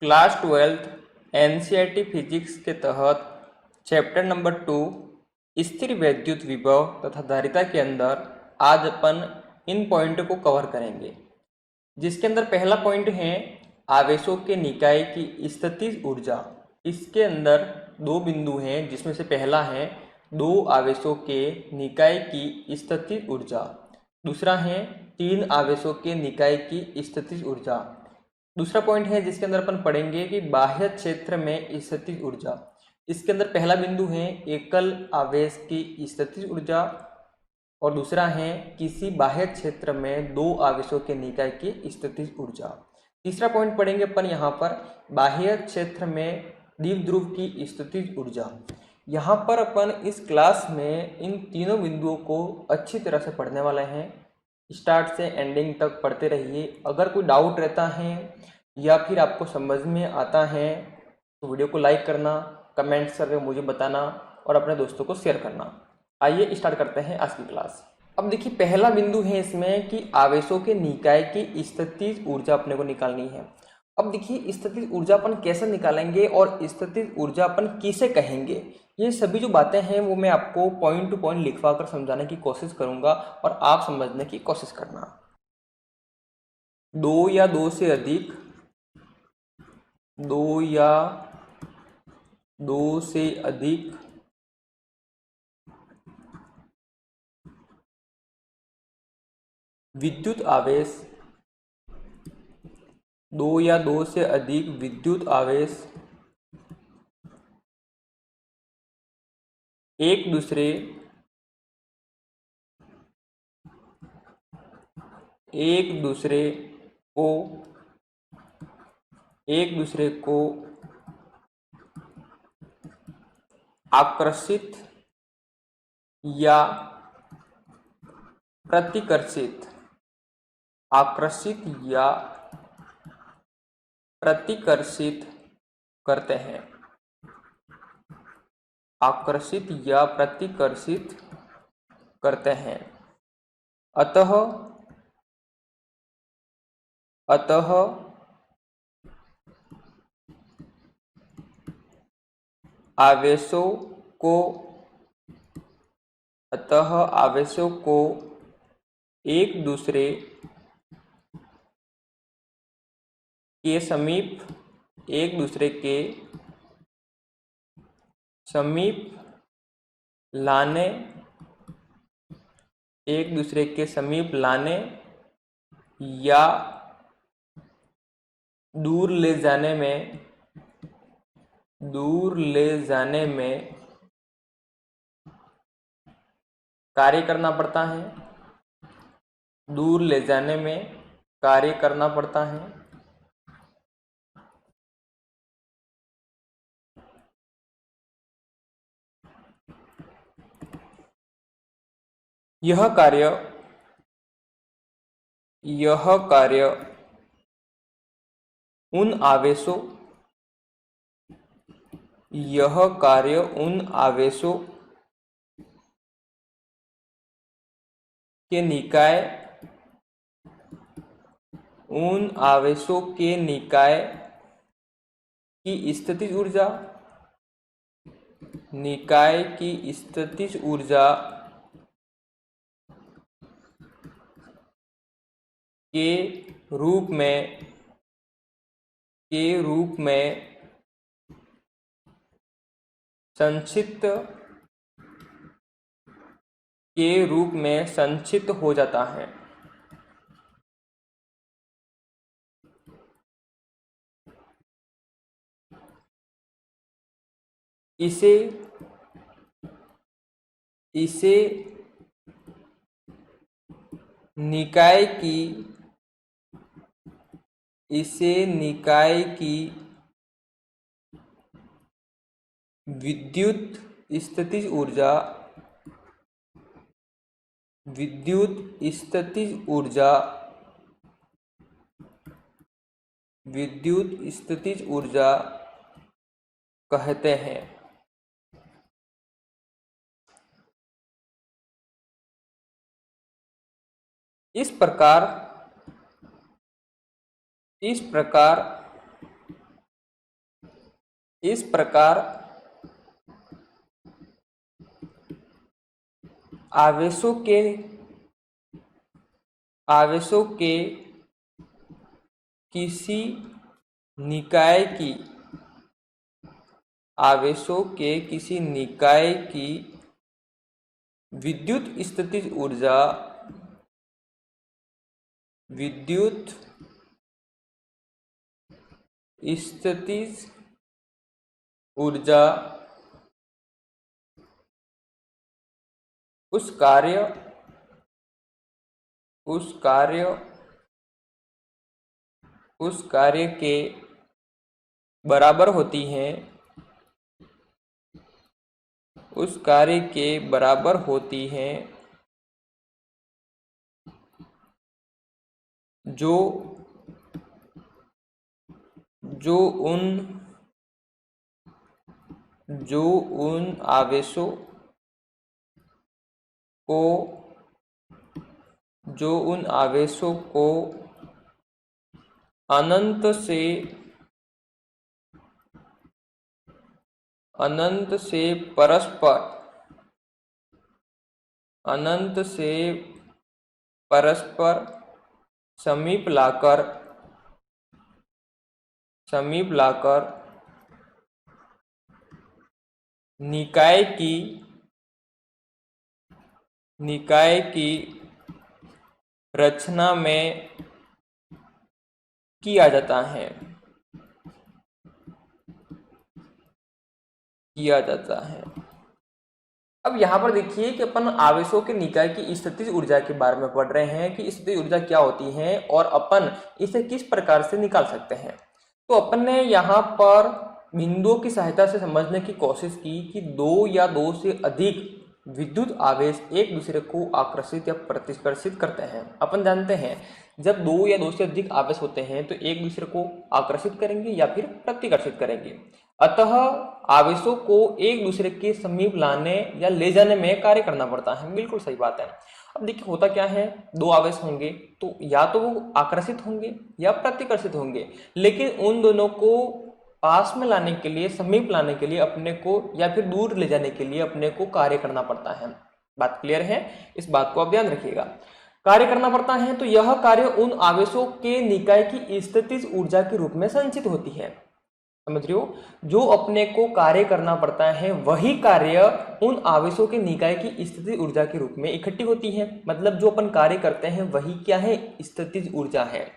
Class 12 NCERT physics के तहत chapter number 2 स्थिर वैद्युत विभव तथा धारिता के अंदर आज अपन इन पॉइंट को कवर करेंगे, जिसके अंदर पहला पॉइंट है आवेशों के निकाय की स्थितिज ऊर्जा। इसके अंदर दो बिंदु हैं, जिसमें से पहला है दो आवेशों के निकाय की स्थितिज ऊर्जा, दूसरा है तीन आवेशों के निकाय की स्थितिज ऊर्जा। दूसरा पॉइंट है जिसके अंदर अपन पढ़ेंगे कि बाह्य क्षेत्र में स्थितिज ऊर्जा। इसके अंदर पहला बिंदु है एकल आवेश की स्थितिज ऊर्जा और दूसरा है किसी बाह्य क्षेत्र में दो आवेशों के निकाय की स्थितिज ऊर्जा। तीसरा पॉइंट पढ़ेंगे अपन यहाँ पर बाह्य क्षेत्र में द्विध्रुव की स्थितिज ऊर्जा। यहाँ पर अपन इस क्लास में इन तीनों बिंदुओं को अच्छी तरह से पढ़ने वाले हैं। स्टार्ट से एंडिंग तक पढ़ते रहिए। अगर कोई डाउट रहता है या फिर आपको समझ में आता है तो वीडियो को लाइक करना, कमेंट्स करके मुझे बताना और अपने दोस्तों को शेयर करना। आइए स्टार्ट करते हैं आज की क्लास। अब देखिए, पहला बिंदु है इसमें कि आवेशों के निकाय की स्थितिज ऊर्जा अपने को निकालनी है। अब देखिए, स्थितिज ऊर्जा अपन कैसे निकालेंगे और स्थितिज ऊर्जा अपन किसे कहेंगे, ये सभी जो बातें हैं वो मैं आपको पॉइंट टू पॉइंट लिखवा कर समझाने की कोशिश करूंगा और आप समझने की कोशिश करना। दो या दो से अधिक, दो या दो से अधिक विद्युत आवेश, दो या दो से अधिक विद्युत आवेश एक दूसरे को आकर्षित या प्रतिकर्षित, आकर्षित या प्रतिकर्षित करते हैं, आकर्षित या प्रतिकर्षित करते हैं। अतः आवेशों को एक दूसरे के समीप लाने, एक दूसरे के समीप लाने या दूर ले जाने में कार्य करना पड़ता है, दूर ले जाने में कार्य करना पड़ता है। यह कार्य उन आवेशों के निकाय की स्थितिज ऊर्जा के रूप में संचित हो जाता है। इसे निकाय की विद्युत स्थितिज ऊर्जा कहते हैं। इस प्रकार इस प्रकार आवेशों के किसी निकाय की विद्युत स्थितिज ऊर्जा उस कार्य के बराबर होती है जो उन आवेशों को अनंत से परस्पर समीप लाकर निकाय की रचना में किया जाता है। अब यहाँ पर देखिए कि अपन आवेशों के निकाय की स्थितिज ऊर्जा के बारे में पढ़ रहे हैं कि स्थितिज ऊर्जा क्या होती है और अपन इसे किस प्रकार से निकाल सकते हैं। तो अपन ने यहाँ पर बिंदुओं की सहायता से समझने की कोशिश की कि दो या दो से अधिक विद्युत आवेश एक दूसरे को आकर्षित या प्रतिकर्षित करते हैं। अपन जानते हैं जब दो या दो से अधिक आवेश होते हैं तो एक दूसरे को आकर्षित करेंगे या फिर प्रतिकर्षित करेंगे। अतः आवेशों को एक दूसरे के समीप लाने या ले जाने में कार्य करना पड़ता है। बिल्कुल सही बात है। अब देखिए होता क्या है, दो आवेश होंगे तो या तो वो आकर्षित होंगे या प्रतिकर्षित होंगे, लेकिन उन दोनों को पास में लाने के लिए, समीप लाने के लिए अपने को या फिर दूर ले जाने के लिए अपने को कार्य करना पड़ता है। बात क्लियर है? इस बात को आप ध्यान रखिएगा। कार्य करना पड़ता है तो यह कार्य उन आवेशों के निकाय की स्थितिज ऊर्जा के रूप में संचित होती है। समझ रहे हो? जो अपने को कार्य करना पड़ता है वही कार्य उन आवेशों के निकाय की स्थितिज ऊर्जा के रूप में इकट्ठी होती है। मतलब जो अपन कार्य करते हैं वही क्या है? स्थितिज ऊर्जा है।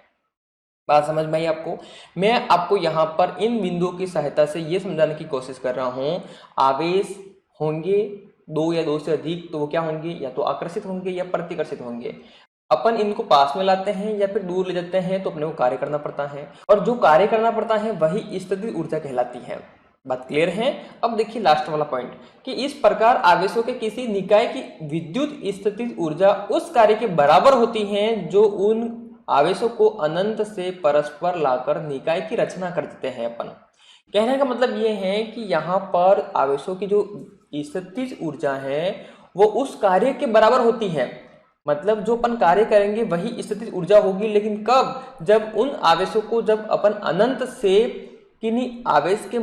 बात समझ में आई आपको? मैं आपको यहाँ पर इन बिंदुओं की सहायता से ये समझाने की कोशिश कर रहा हूँ, आवेश होंगे दो या दो से अधिक तो वो क्या होंगे? या तो आकर्षित होंगे या प्रतिकर्षित होंगे। अपन इनको पास में लाते हैं या फिर दूर ले जाते हैं तो अपने को कार्य करना पड़ता है, और जो कार्य करना पड़ता है वही स्थितिज ऊर्जा कहलाती है। बात क्लियर है? अब देखिए लास्ट वाला पॉइंट कि इस प्रकार आवेशों के किसी निकाय की विद्युत स्थितिज ऊर्जा उस कार्य के बराबर होती है जो उन आवेशों को अनंत से परस्पर लाकर निकाय की रचना कर देते हैं। अपन कहने का मतलब ये है कि यहाँ पर आवेशों की जो स्थितिज ऊर्जा है वो उस कार्य के बराबर होती है। मतलब जो अपन कार्य करेंगे वही स्थितिज ऊर्जा होगी, लेकिन कब? जब उन आवेशों को जब अपन अनंत से किन्हीं आवेश के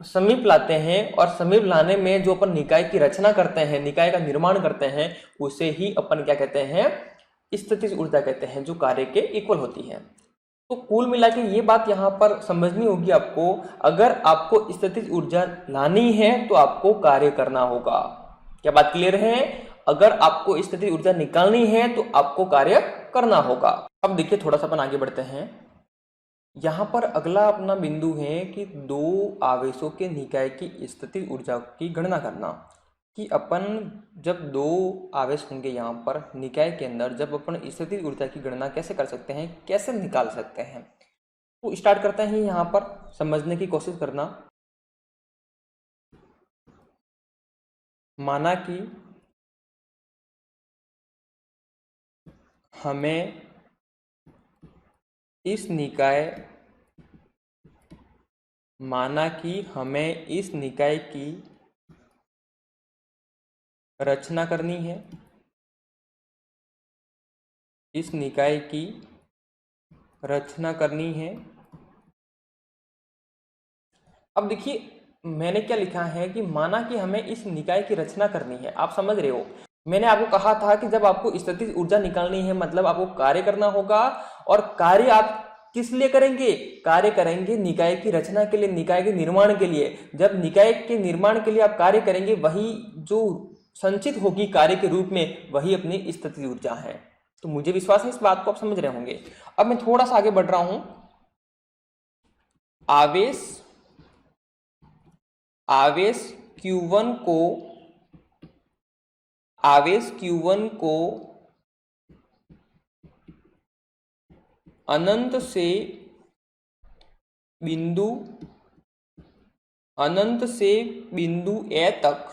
समीप लाते हैं, और समीप लाने में जो अपन निकाय की रचना करते हैं, निकाय का निर्माण करते हैं, उसे ही अपन क्या कहते हैं? स्थितिज ऊर्जा कहते हैं, जो कार्य के इक्वल होती है। तो कुल मिला के ये बात यहाँ पर समझनी होगी आपको, अगर आपको स्थितिज ऊर्जा लानी है तो आपको कार्य करना होगा। क्या बात क्लियर है? अगर आपको स्थितिज ऊर्जा निकालनी है तो आपको कार्य करना होगा। अब देखिए थोड़ा सा अपन आगे बढ़ते हैं। यहाँ पर अगला अपना बिंदु है कि दो आवेशों के निकाय की स्थितिज ऊर्जा की गणना करना। कि अपन जब दो आवेश होंगे यहाँ पर निकाय के अंदर, जब अपन स्थितिज ऊर्जा की गणना कैसे कर सकते हैं, कैसे निकाल सकते हैं, तो स्टार्ट करते हैं यहाँ पर समझने की कोशिश करना। माना कि हमें इस निकाय की रचना करनी है। इस निकाय की रचना करनी है। अब देखिए मैंने क्या लिखा है कि माना कि हमें इस निकाय की रचना करनी है। आप समझ रहे हो, मैंने आपको कहा था कि जब आपको स्थितिज ऊर्जा निकालनी है मतलब आपको कार्य करना होगा, और कार्य आप किस लिए करेंगे? कार्य करेंगे निकाय की रचना के लिए, निकाय के निर्माण के लिए। जब निकाय के निर्माण के लिए आप कार्य करेंगे, वही जो संचित होगी कार्य के रूप में, वही अपनी स्थितिज ऊर्जा है। तो मुझे विश्वास है इस बात को आप समझ रहे होंगे। अब मैं थोड़ा सा आगे बढ़ रहा हूं। आवेश आवेश Q1 को अनंत से बिंदु ए तक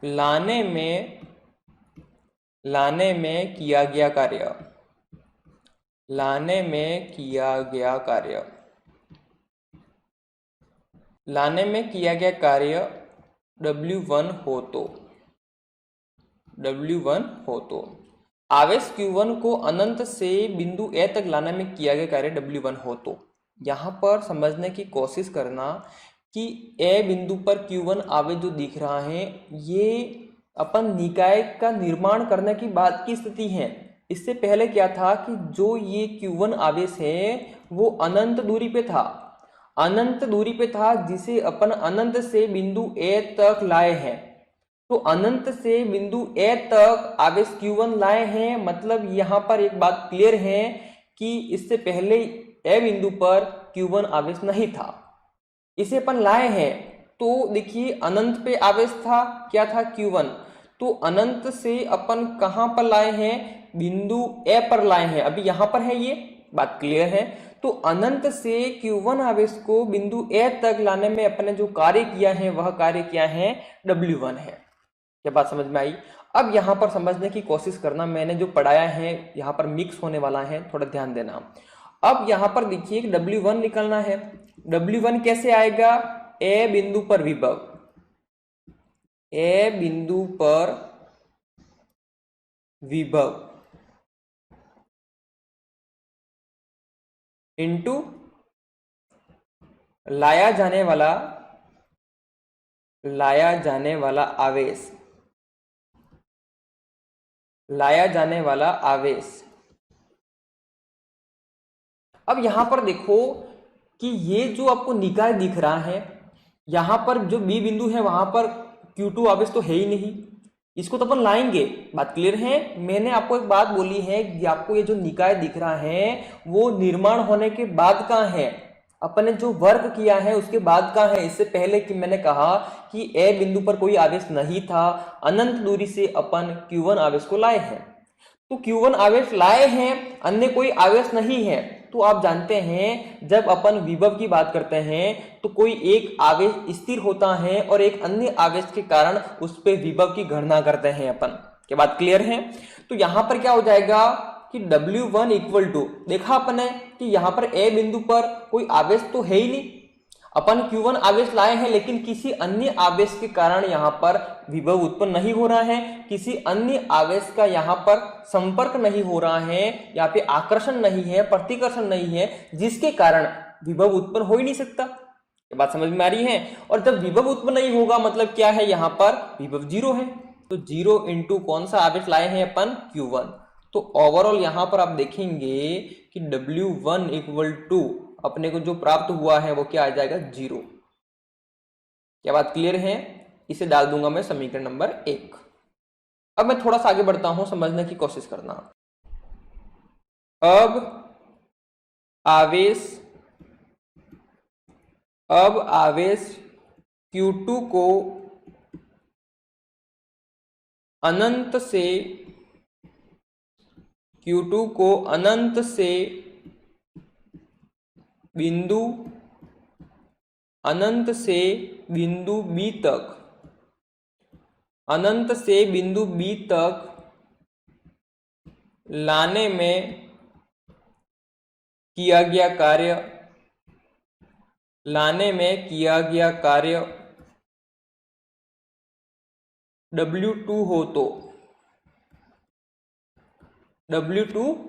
लाने में किया गया कार्य W1 हो तो आवेश Q1 को अनंत से बिंदु ए तक लाने में किया गया कार्य W1 हो तो यहाँ पर समझने की कोशिश करना कि ए बिंदु पर Q1 आवेश जो दिख रहा है, ये अपन निकाय का निर्माण करने की बात की स्थिति है। इससे पहले क्या था कि जो ये Q1 आवेश है वो अनंत दूरी पे था, जिसे अपन अनंत से बिंदु ए तक लाए हैं। तो अनंत से बिंदु ए तक आवेश Q1 लाए हैं, मतलब यहां पर एक बात क्लियर है कि इससे पहले ए बिंदु पर Q1 आवेश नहीं था, इसे अपन लाए हैं। तो देखिए अनंत पे आवेश था, क्या था? Q1। तो अनंत से अपन कहां पर लाए हैं? बिंदु ए पर लाए हैं। अभी यहां पर है, ये बात क्लियर है। तो अनंत से Q1 आवेश को बिंदु ए तक लाने में अपने जो कार्य किया है, वह कार्य क्या है? W1 है। क्या बात समझ में आई? अब यहां पर समझने की कोशिश करना, मैंने जो पढ़ाया है यहां पर मिक्स होने वाला है, थोड़ा ध्यान देना। अब यहां पर देखिए W1 निकलना है। W1 कैसे आएगा? ए बिंदु पर विभव इंटू लाया जाने वाला आवेश। अब यहां पर देखो कि ये जो आपको निकाय दिख रहा है, यहां पर जो बी बिंदु है वहां पर Q2 आवेश तो है ही नहीं, इसको तो अपन लाएंगे। बात क्लियर है? मैंने आपको एक बात बोली है कि आपको ये जो निकाय दिख रहा है वो निर्माण होने के बाद का है, अपने जो वर्क किया है उसके बाद का है। इससे पहले कि मैंने कहा कि ए बिंदु पर कोई आवेश नहीं था, अनंत दूरी से अपन Q1 आवेश को लाए हैं। तो Q1 आवेश लाए हैं, अन्य कोई आवेश नहीं है। तो आप जानते हैं जब अपन विभव की बात करते हैं तो कोई एक आवेश स्थिर होता है और एक अन्य आवेश के कारण उस पे विभव की गणना करते हैं अपन। क्या बात क्लियर है? तो यहां पर क्या हो जाएगा कि W1 इक्वल टू, देखा अपने कि यहां पर ए बिंदु पर कोई आवेश तो है ही नहीं, अपन Q1 आवेश लाए हैं, लेकिन किसी अन्य आवेश के कारण यहां पर विभव उत्पन्न नहीं हो रहा है, किसी अन्य आवेश का यहां पर संपर्क नहीं हो रहा है, यहाँ पे आकर्षण नहीं है, प्रतिकर्षण नहीं है, जिसके कारण विभव उत्पन्न हो ही नहीं सकता। ये बात समझ में आ रही है? और जब विभव उत्पन्न नहीं होगा मतलब क्या है? यहाँ पर विभव जीरो है। तो जीरो इंटू कौन सा आवेश लाए हैं अपन? Q1। तो ओवरऑल यहां पर आप देखेंगे कि W1 इक्वल टू अपने को जो प्राप्त हुआ है वो क्या आ जाएगा? 0। क्या बात क्लियर है? इसे डाल दूंगा मैं समीकरण नंबर 1। अब मैं थोड़ा सा आगे बढ़ता हूं, समझने की कोशिश करना। अब आवेश Q2 को अनंत से बिंदु B तक लाने में किया गया कार्य W2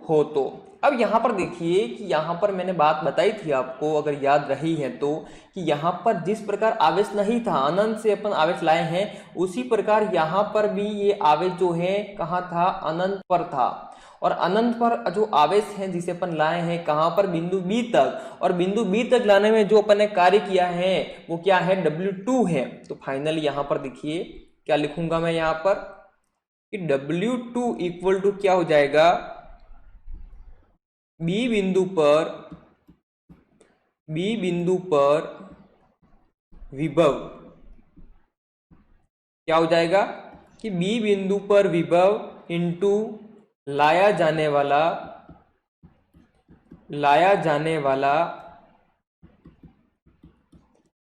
हो तो अब यहाँ पर देखिए कि यहाँ पर मैंने बात बताई थी आपको, अगर याद रही है तो, कि यहाँ पर जिस प्रकार आवेश नहीं था, अनंत से अपन आवेश लाए हैं, उसी प्रकार यहाँ पर भी ये आवेश जो है कहाँ था, अनंत पर था। और अनंत पर जो आवेश है जिसे अपन लाए हैं कहाँ पर, बिंदु बी तक, और बिंदु बी तक लाने में जो अपन ने कार्य किया है वो क्या है, W2 है। तो फाइनली यहाँ पर देखिए क्या लिखूंगा मैं यहाँ पर कि W2 इक्वल टू क्या हो जाएगा, बी बिंदु पर विभव, क्या हो जाएगा कि बी बिंदु पर विभव इंटू लाया जाने वाला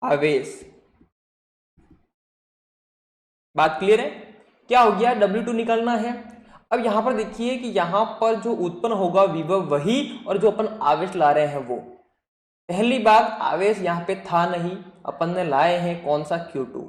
आवेश। बात क्लियर है? क्या हो गया, W2 निकालना है। अब यहां पर देखिए कि यहां पर जो उत्पन्न होगा विभव वही, और जो अपन आवेश ला रहे हैं वो। पहली बात, आवेश यहाँ पे था नहीं, अपन ने लाए हैं कौन सा, Q2।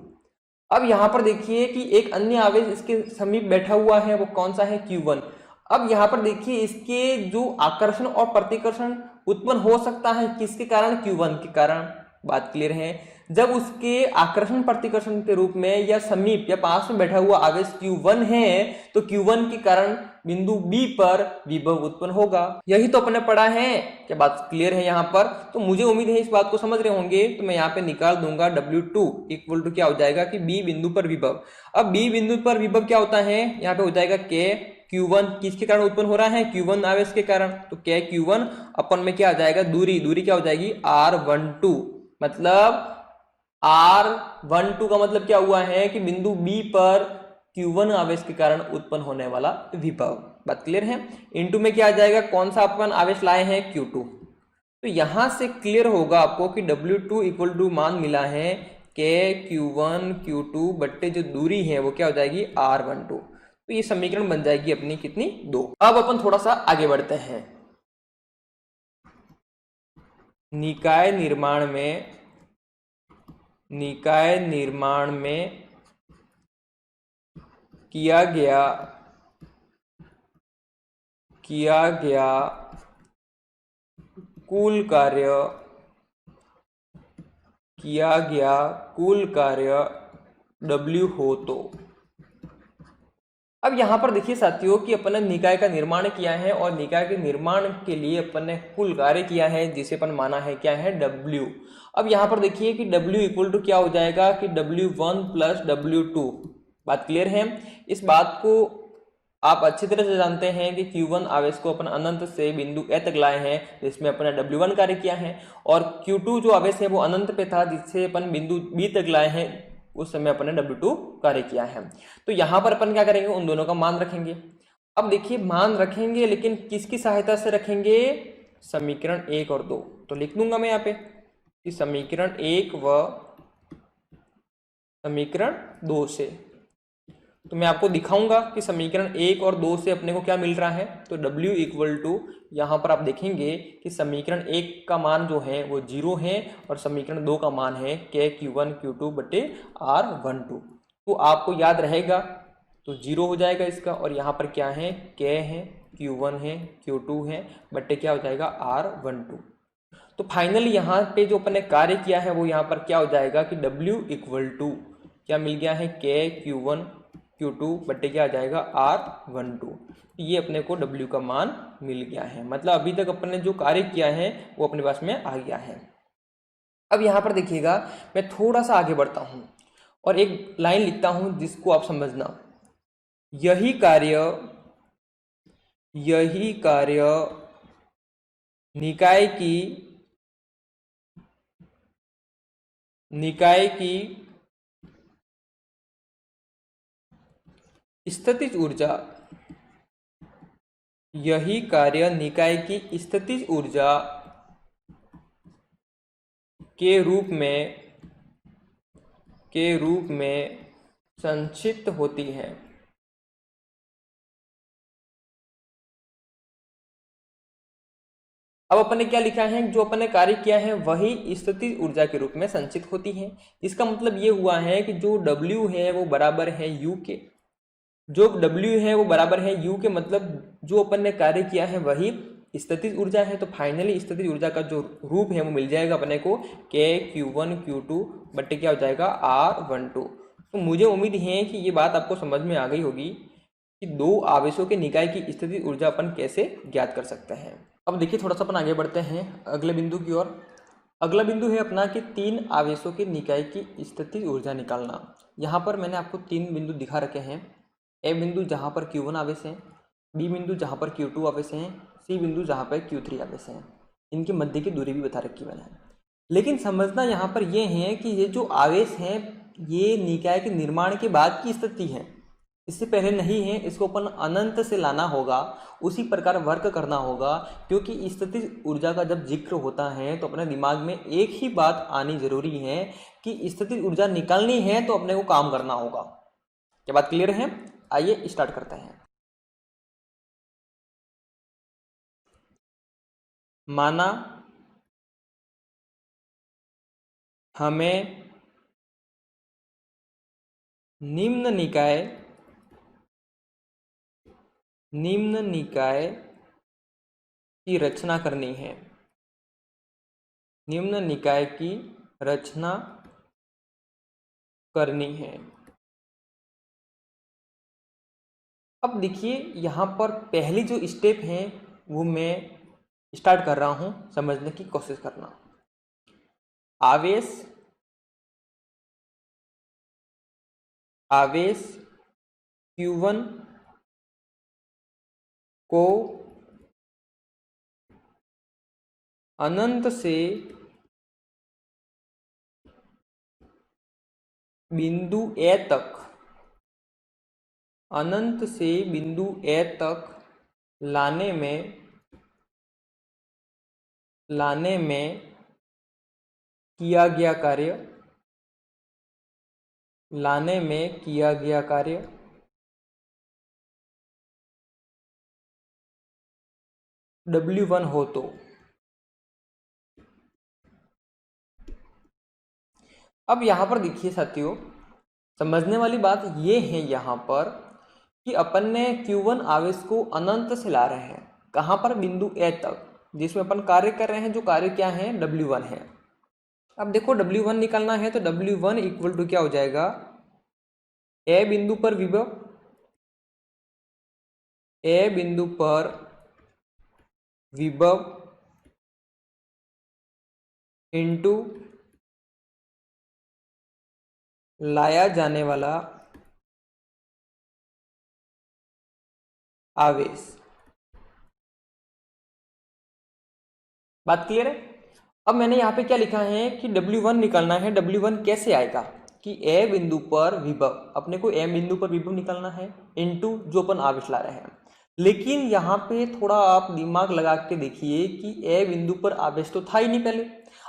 अब यहां पर देखिए कि एक अन्य आवेश इसके समीप बैठा हुआ है, वो कौन सा है, Q1। अब यहां पर देखिए इसके जो आकर्षण और प्रतिकर्षण उत्पन्न हो सकता है किसके कारण, Q1 के कारण। बात क्लियर है? जब उसके आकर्षण प्रतिकर्षण के रूप में या समीप या पास में बैठा हुआ आवेश Q1 है, तो Q1 के कारण बिंदु B पर विभव उत्पन्न होगा। यही तो अपने पढ़ा है। क्या बात क्लियर है यहाँ पर? तो मुझे उम्मीद है इस बात को समझ रहे होंगे। तो मैं यहाँ पे निकाल दूंगा W2 इक्वल टू क्या हो जाएगा कि B बिंदु पर विभव। अब B बिंदु पर विभव क्या होता है, यहाँ पे हो जाएगा K Q1, किसके कारण उत्पन्न हो रहा है, Q1 आवेश के कारण। तो K Q1 अपन में क्या आ जाएगा, दूरी क्या हो जाएगी, R12। मतलब R12 का मतलब क्या हुआ है कि बिंदु B पर Q1 आवेश के कारण उत्पन्न होने वाला विभव। बात क्लियर है? इनटू में क्या आ जाएगा, कौन सा अपन आवेश लाए हैं, Q2। तो यहां से क्लियर होगा आपको कि W2 इक्वल टू मान मिला है K Q1 Q2 बट्टे जो दूरी है वो क्या हो जाएगी, R12। तो ये समीकरण बन जाएगी अपनी कितनी, 2। अब अपन थोड़ा सा आगे बढ़ते हैं। निकाय निर्माण में किया गया कुल कार्य W हो तो। अब यहां पर देखिए साथियों कि अपन ने निकाय का निर्माण किया है, और निकाय के निर्माण के लिए अपन ने कुल कार्य किया है जिसे अपन माना है क्या है, W। अब यहां पर देखिए कि W इक्वल टू क्या हो जाएगा कि W1 प्लस W2। बात क्लियर है? इस बात को आप अच्छी तरह से जानते हैं कि Q1 आवेश को अपन अनंत से बिंदु A तक लाए हैं, जिसमें अपन ने W1 कार्य किया है, और Q2 जो आवेश है वो अनंत पे था, जिससे अपन बिंदु B तक लाए हैं, उस समय अपन ने W2 कार्य किया है। तो यहां पर अपन क्या करेंगे, उन दोनों का मान रखेंगे। अब देखिए मान रखेंगे, लेकिन किसकी सहायता से रखेंगे, समीकरण 1 और 2। तो लिख दूंगा मैं यहाँ पे कि समीकरण 1 व समीकरण 2 से। तो मैं आपको दिखाऊंगा कि समीकरण 1 और 2 से अपने को क्या मिल रहा है। तो W इक्वल टू, यहाँ पर आप देखेंगे कि समीकरण 1 का मान जो है वो 0 है, और समीकरण 2 का मान है K Q1 Q2 बटे R12। तो आपको याद रहेगा, तो 0 हो जाएगा इसका, और यहाँ पर क्या है, K है, Q1 है, Q2 है, बटे क्या हो जाएगा, R12। तो फाइनली यहाँ पे जो अपन ने कार्य किया है वो यहाँ पर क्या हो जाएगा कि W इक्वल टू क्या मिल गया है, K Q1 Q2 बट्टे क्या आ जाएगा, R12। ये अपने को W का मान मिल गया है। मतलब अभी तक अपन ने जो कार्य किया है वो अपने पास में आ गया है। अब यहाँ पर देखिएगा, मैं थोड़ा सा आगे बढ़ता हूँ और एक लाइन लिखता हूँ जिसको आप समझना। यही कार्य निकाय की स्थितिज ऊर्जा, यही कार्य निकाय की स्थितिज ऊर्जा के रूप में संचित होती है। अब अपन ने क्या लिखा है, जो अपन ने कार्य किया है वही स्थितिज ऊर्जा के रूप में संचित होती है। इसका मतलब ये हुआ है कि जो W है वो बराबर है U के, जो W है वो बराबर है U के, मतलब जो अपन ने कार्य किया है वही स्थितिज ऊर्जा है, तो फाइनली स्थितिज ऊर्जा का जो रूप है वो मिल जाएगा अपने को के Q1 Q2 बट्टे क्या हो जाएगा R12। तो मुझे उम्मीद है कि ये बात आपको समझ में आ गई होगी कि दो आवेशों के निकाय की स्थितिज ऊर्जा अपन कैसे ज्ञात कर सकते हैं। अब देखिए थोड़ा सा अपन आगे बढ़ते हैं अगले बिंदु की ओर। अगला बिंदु है अपना कि तीन आवेशों के निकाय की स्थितिज ऊर्जा निकालना। यहाँ पर मैंने आपको तीन बिंदु दिखा रखे हैं। ए बिंदु जहाँ पर Q1 आवेश है, बी बिंदु जहाँ पर Q2 आवेश है, सी बिंदु जहाँ पर Q3 आवेश है। इनके मध्य की दूरी भी बता रखी मैंने। लेकिन समझना यहाँ पर यह है कि ये जो आवेश हैं ये निकाय के निर्माण के बाद की स्थिति है, इससे पहले नहीं है। इसको अपन अनंत से लाना होगा, उसी प्रकार वर्क करना होगा। क्योंकि स्थितिज ऊर्जा का जब जिक्र होता है तो अपने दिमाग में एक ही बात आनी जरूरी है कि स्थितिज ऊर्जा निकालनी है तो अपने को काम करना होगा। क्या बात क्लियर है? आइए स्टार्ट करते हैं। माना हमें निम्न निकाय की रचना करनी है। निम्न निकाय की रचना करनी है। अब देखिए यहाँ पर पहली जो स्टेप है वो मैं स्टार्ट कर रहा हूं, समझने की कोशिश करना। आवेश Q1 को अनंत से बिंदु ए तक, अनंत से बिंदु ए तक लाने में किया गया कार्य W1 हो तो। अब यहाँ पर देखिए साथियों, समझने वाली बात ये है यहाँ पर कि अपन ने Q1 आवेश को अनंत से ला रहे हैं। कहाँ पर? बिंदु ए तक, जिसमें अपन कार्य कर रहे हैं। जो कार्य क्या है? W1 है। अब देखो W1 निकालना है तो W1 इक्वल टू क्या हो जाएगा? ए बिंदु पर विभव इंटू लाया जाने वाला आवेश। बात क्लियर है? अब मैंने यहाँ पे क्या लिखा है कि W1 निकालना है। W1 कैसे आएगा कि ए बिंदु पर विभव, अपने को ए बिंदु पर विभव निकालना है इनटू जो अपन आवेश ला रहे हैं। लेकिन यहाँ पे थोड़ा आप दिमाग लगा के देखिए कि ए बिंदु पर आवेश तो था ही नहीं। पहले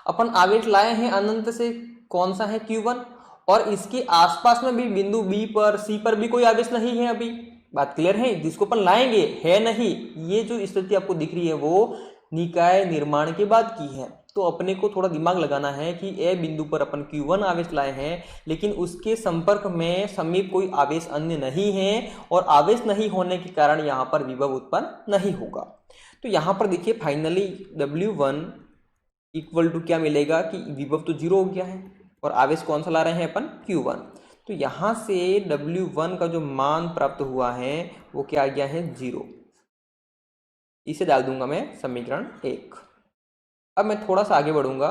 अपन आवेश लाए हैं अनंत से, कौन सा है? Q1। और इसके आसपास में भी बिंदु बी पर, सी पर भी कोई आवेश नहीं है अभी। बात क्लियर है? जिसको अपन लाएंगे है नहीं। ये जो स्थिति आपको दिख रही है वो निकाय निर्माण के बाद की है। तो अपने को थोड़ा दिमाग लगाना है कि ए बिंदु पर अपन Q1 आवेश लाए हैं, लेकिन उसके संपर्क में समीप कोई आवेश अन्य नहीं है, और आवेश नहीं होने के कारण यहाँ पर विभव उत्पन्न नहीं होगा। तो यहाँ पर देखिए फाइनली W1 इक्वल टू क्या मिलेगा कि विभव तो 0 हो गया है, और आवेश कौन सा ला रहे हैं अपन? Q1। तो यहाँ से W1 का जो मान प्राप्त हुआ है वो क्या आ गया है? 0। इसे डाल दूंगा मैं समीकरण 1। अब मैं थोड़ा सा आगे बढ़ूंगा।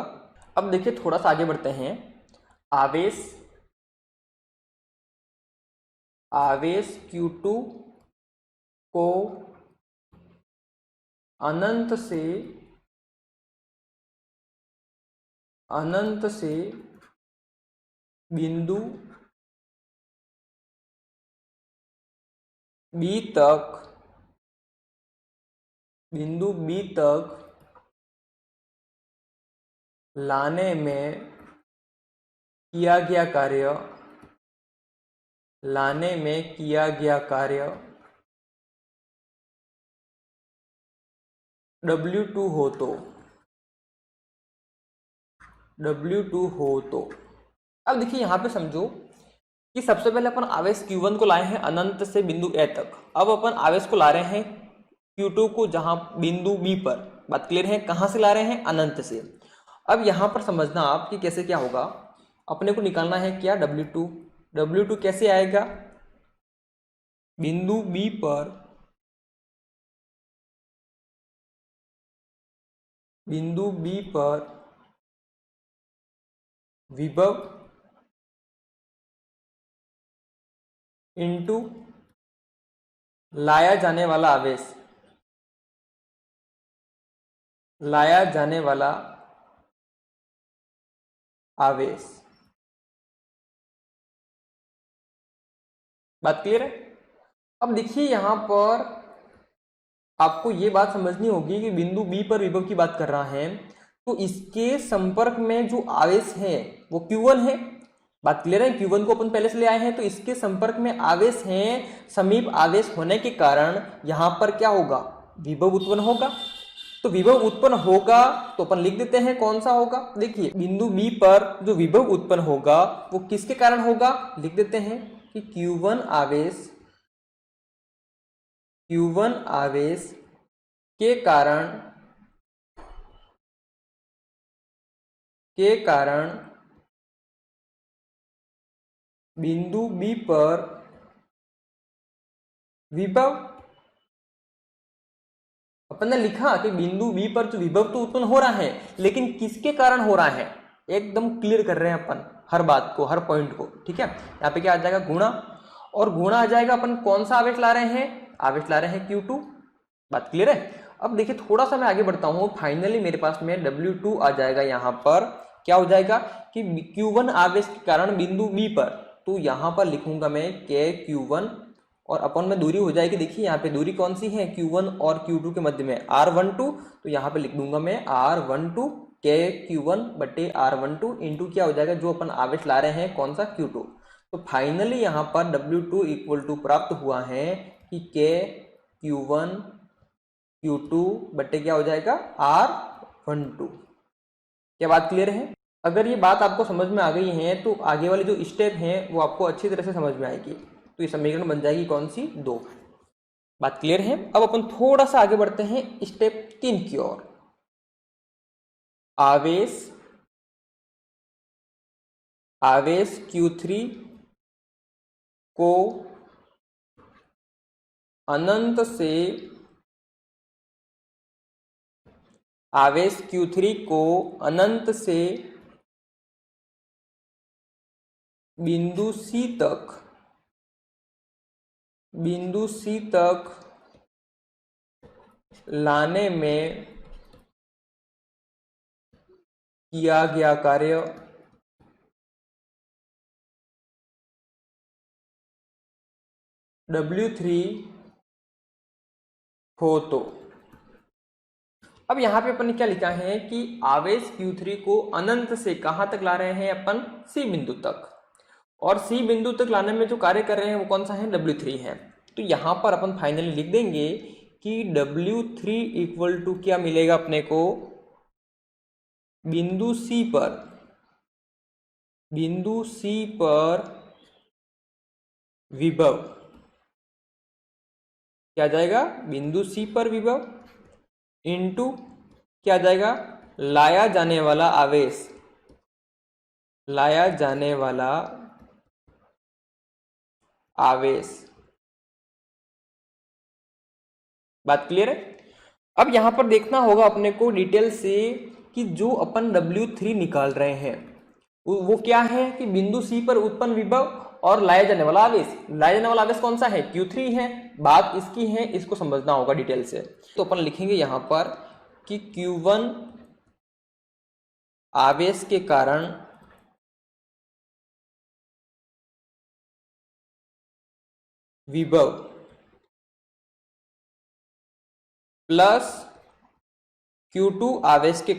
अब देखिए थोड़ा सा आगे बढ़ते हैं। आवेश Q2 को अनंत से बिंदु बी तक लाने में किया गया कार्य W2 हो तो। अब देखिए यहाँ पे समझो कि सबसे पहले अपन आवेश Q1 को लाए हैं अनंत से बिंदु ए तक। अब अपन आवेश को ला रहे हैं Q2 को जहां बिंदु B पर, बात क्लियर है, कहां से ला रहे हैं, अनंत से। अब यहां पर समझना आप कि कैसे क्या होगा, अपने को निकालना है क्या, W2। W2 कैसे आएगा, बिंदु B पर, बिंदु B पर विभव इंटू लाया जाने वाला आवेश, लाया जाने वाला आवेश। बात क्लियर है। अब देखिए यहां पर आपको ये बात समझनी होगी कि बिंदु बी पर विभव की बात कर रहा है, तो इसके संपर्क में जो आवेश है वो Q1 है। बात क्लियर है, Q1 को अपन पहले से ले आए हैं, तो इसके संपर्क में आवेश है, समीप आवेश होने के कारण यहां पर क्या होगा, विभव उत्पन्न होगा। तो विभव उत्पन्न होगा तो अपन लिख देते हैं कौन सा होगा। देखिए बिंदु बी पर जो विभव उत्पन्न होगा वो किसके कारण होगा, लिख देते हैं कि Q1 आवेश, Q1 आवेश के कारण बिंदु बी पर विभव, अपन ने लिखा कि बिंदु बी पर जो विभव तो उत्पन्न हो रहा है, लेकिन किसके कारण हो रहा है, एकदम क्लियर कर रहे हैं अपन हर बात को, हर पॉइंट को, ठीक है। यहाँ पे क्या आ जाएगा, गुणा, और गुणा आ जाएगा, अपन कौन सा आवेश ला रहे हैं, आवेश ला रहे हैं Q2। बात क्लियर है। अब देखिए थोड़ा सा मैं आगे बढ़ता हूं, फाइनली मेरे पास में W2 आ जाएगा। यहाँ पर क्या हो जाएगा कि Q1 आवेश के कारण बिंदु B पर, तो यहाँ पर लिखूंगा मैं KQ1, और अपन में दूरी हो जाएगी, देखिए यहाँ पे दूरी कौन सी है, Q1 और Q2 के मध्य में R12, तो यहाँ पे लिख दूंगा मैं R12 KQ1 बटे R12 इंटू क्या हो जाएगा, जो अपन आवेश ला रहे हैं कौन सा, Q2। तो फाइनली यहाँ पर W2 इक्वल टू प्राप्त हुआ है कि KQ1 Q2 बटे क्या हो जाएगा, R12। क्या बात क्लियर है। अगर ये बात आपको समझ में आ गई है तो आगे वाले जो स्टेप हैं वो आपको अच्छी तरह से समझ में आएगी। तो ये समीकरण बन जाएगी कौन सी, 2। बात क्लियर है। अब अपन थोड़ा सा आगे बढ़ते हैं स्टेप 3 की ओर। आवेश Q3 को अनंत से, आवेश Q3 को अनंत से बिंदु C तक लाने में किया गया कार्य W3 हो तो। अब यहां पे अपन ने क्या लिखा है कि आवेश Q3 को अनंत से कहां तक ला रहे हैं अपन, C बिंदु तक, और C बिंदु तक लाने में जो कार्य कर रहे हैं वो कौन सा है, W3 है। तो यहां पर अपन फाइनली लिख देंगे कि W3 इक्वल टू क्या मिलेगा अपने को, बिंदु C पर विभव, क्या जाएगा, बिंदु C पर विभव इंटू क्या जाएगा, लाया जाने वाला आवेश, बात क्लियर है। अब यहां पर देखना होगा अपने को डिटेल से कि जो अपन W3 निकाल रहे हैं वो क्या है कि बिंदु C पर उत्पन्न विभव और लाया जाने वाला आवेश। लाया जाने वाला आवेश कौन सा है, Q3 है। बात इसकी है, इसको समझना होगा डिटेल से। तो अपन लिखेंगे यहां पर कि Q1 आवेश के कारण विभव प्लस Q2 आवेश के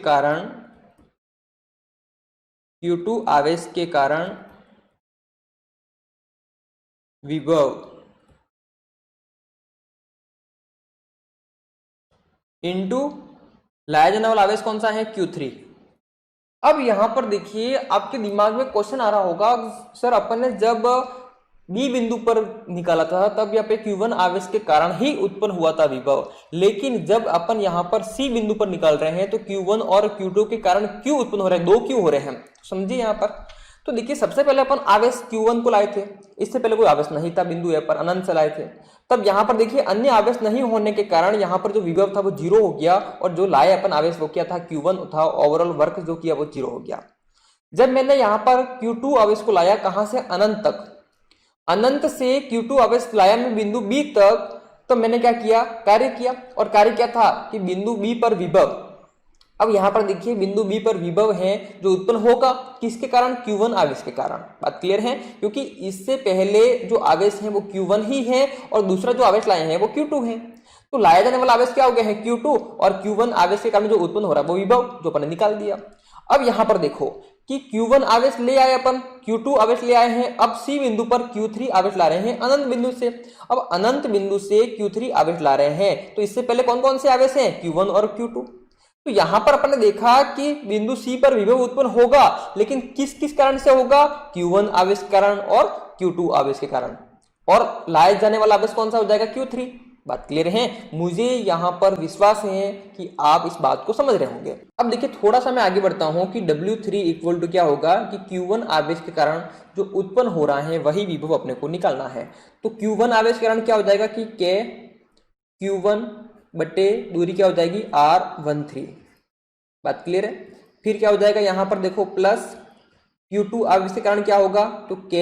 कारण विभव इंटू लाया जाने वाला आवेश कौन सा है, Q3। अब यहां पर देखिए आपके दिमाग में क्वेश्चन आ रहा होगा, सर अपन ने जब बी बिंदु पर निकाला था तब यहाँ पे Q1 आवेश के कारण ही उत्पन्न हुआ था विभव, लेकिन जब अपन यहाँ पर सी बिंदु पर निकाल रहे हैं तो Q1 और Q2 के कारण Q उत्पन्न हो रहे हैं, 2 Q हो रहे हैं, समझिए यहाँ पर। तो देखिए सबसे पहले अपन आवेश Q1 को लाए थे, इससे पहले कोई आवेश नहीं था बिंदु ए पर, अनंत से लाए थे। तब यहाँ पर देखिए अन्य आवेश नहीं होने के कारण यहाँ पर जो विभव था वो 0 हो गया, और जो लाए अपन आवेश वो क्या था, Q1 था, ओवरऑल वर्क जो किया वो 0 हो गया। जब मैंने यहाँ पर Q2 आवेश को लाया कहां से, अनंत तक, अनंत से Q2 आवेश लाया मैं बिंदु B तक, तो मैंने क्या किया, कार्य किया, और कार्य क्या था कि बिंदु B पर विभव। अब यहां पर देखिए बिंदु B पर विभव है जो उत्पन्न होगा किसके कारण, Q1 आवेश के कारण। बात क्लियर है, क्योंकि इससे पहले जो आवेश है वो Q1 ही है और दूसरा जो आवेश लाए हैं वो Q2 है। तो लाया जाने वाला आवेश क्या हो गया है, Q2, और Q1 आवेश के कारण जो उत्पन्न हो रहा है वो विभव, जो अपन ने निकाल दिया। अब यहां पर देखो कि Q1 आवेश ले आए अपन, Q2 आवेश ले आए हैं, अब C बिंदु पर Q3 आवेश ला रहे हैं अनंत बिंदु से। अब अनंत बिंदु से Q3 आवेश ला रहे हैं, तो इससे पहले कौन कौन से आवेश हैं, Q1 और Q2। तो यहां पर अपन ने देखा कि बिंदु C पर विभव उत्पन्न होगा, लेकिन किस किस कारण से होगा, Q1 आवेश के कारण और Q2 आवेश के कारण, और लाए जाने वाला आवेश कौन सा हो जाएगा, Q3। बात क्लियर है, मुझे यहां पर विश्वास है कि आप इस बात को समझ रहे होंगे। अब देखिए थोड़ा सा मैं आगे बढ़ता हूं कि W3 इक्वल टू क्या होगा कि Q1 आवेश के कारण जो उत्पन्न हो रहा है वही विभव अपने को निकालना है। तो Q1 आवेश के कारण क्या हो जाएगा कि K Q1 बटे दूरी क्या हो जाएगी, R13। बात क्लियर है। फिर क्या हो जाएगा यहां पर देखो प्लस Q2 आवेश के कारण क्या होगा, तो K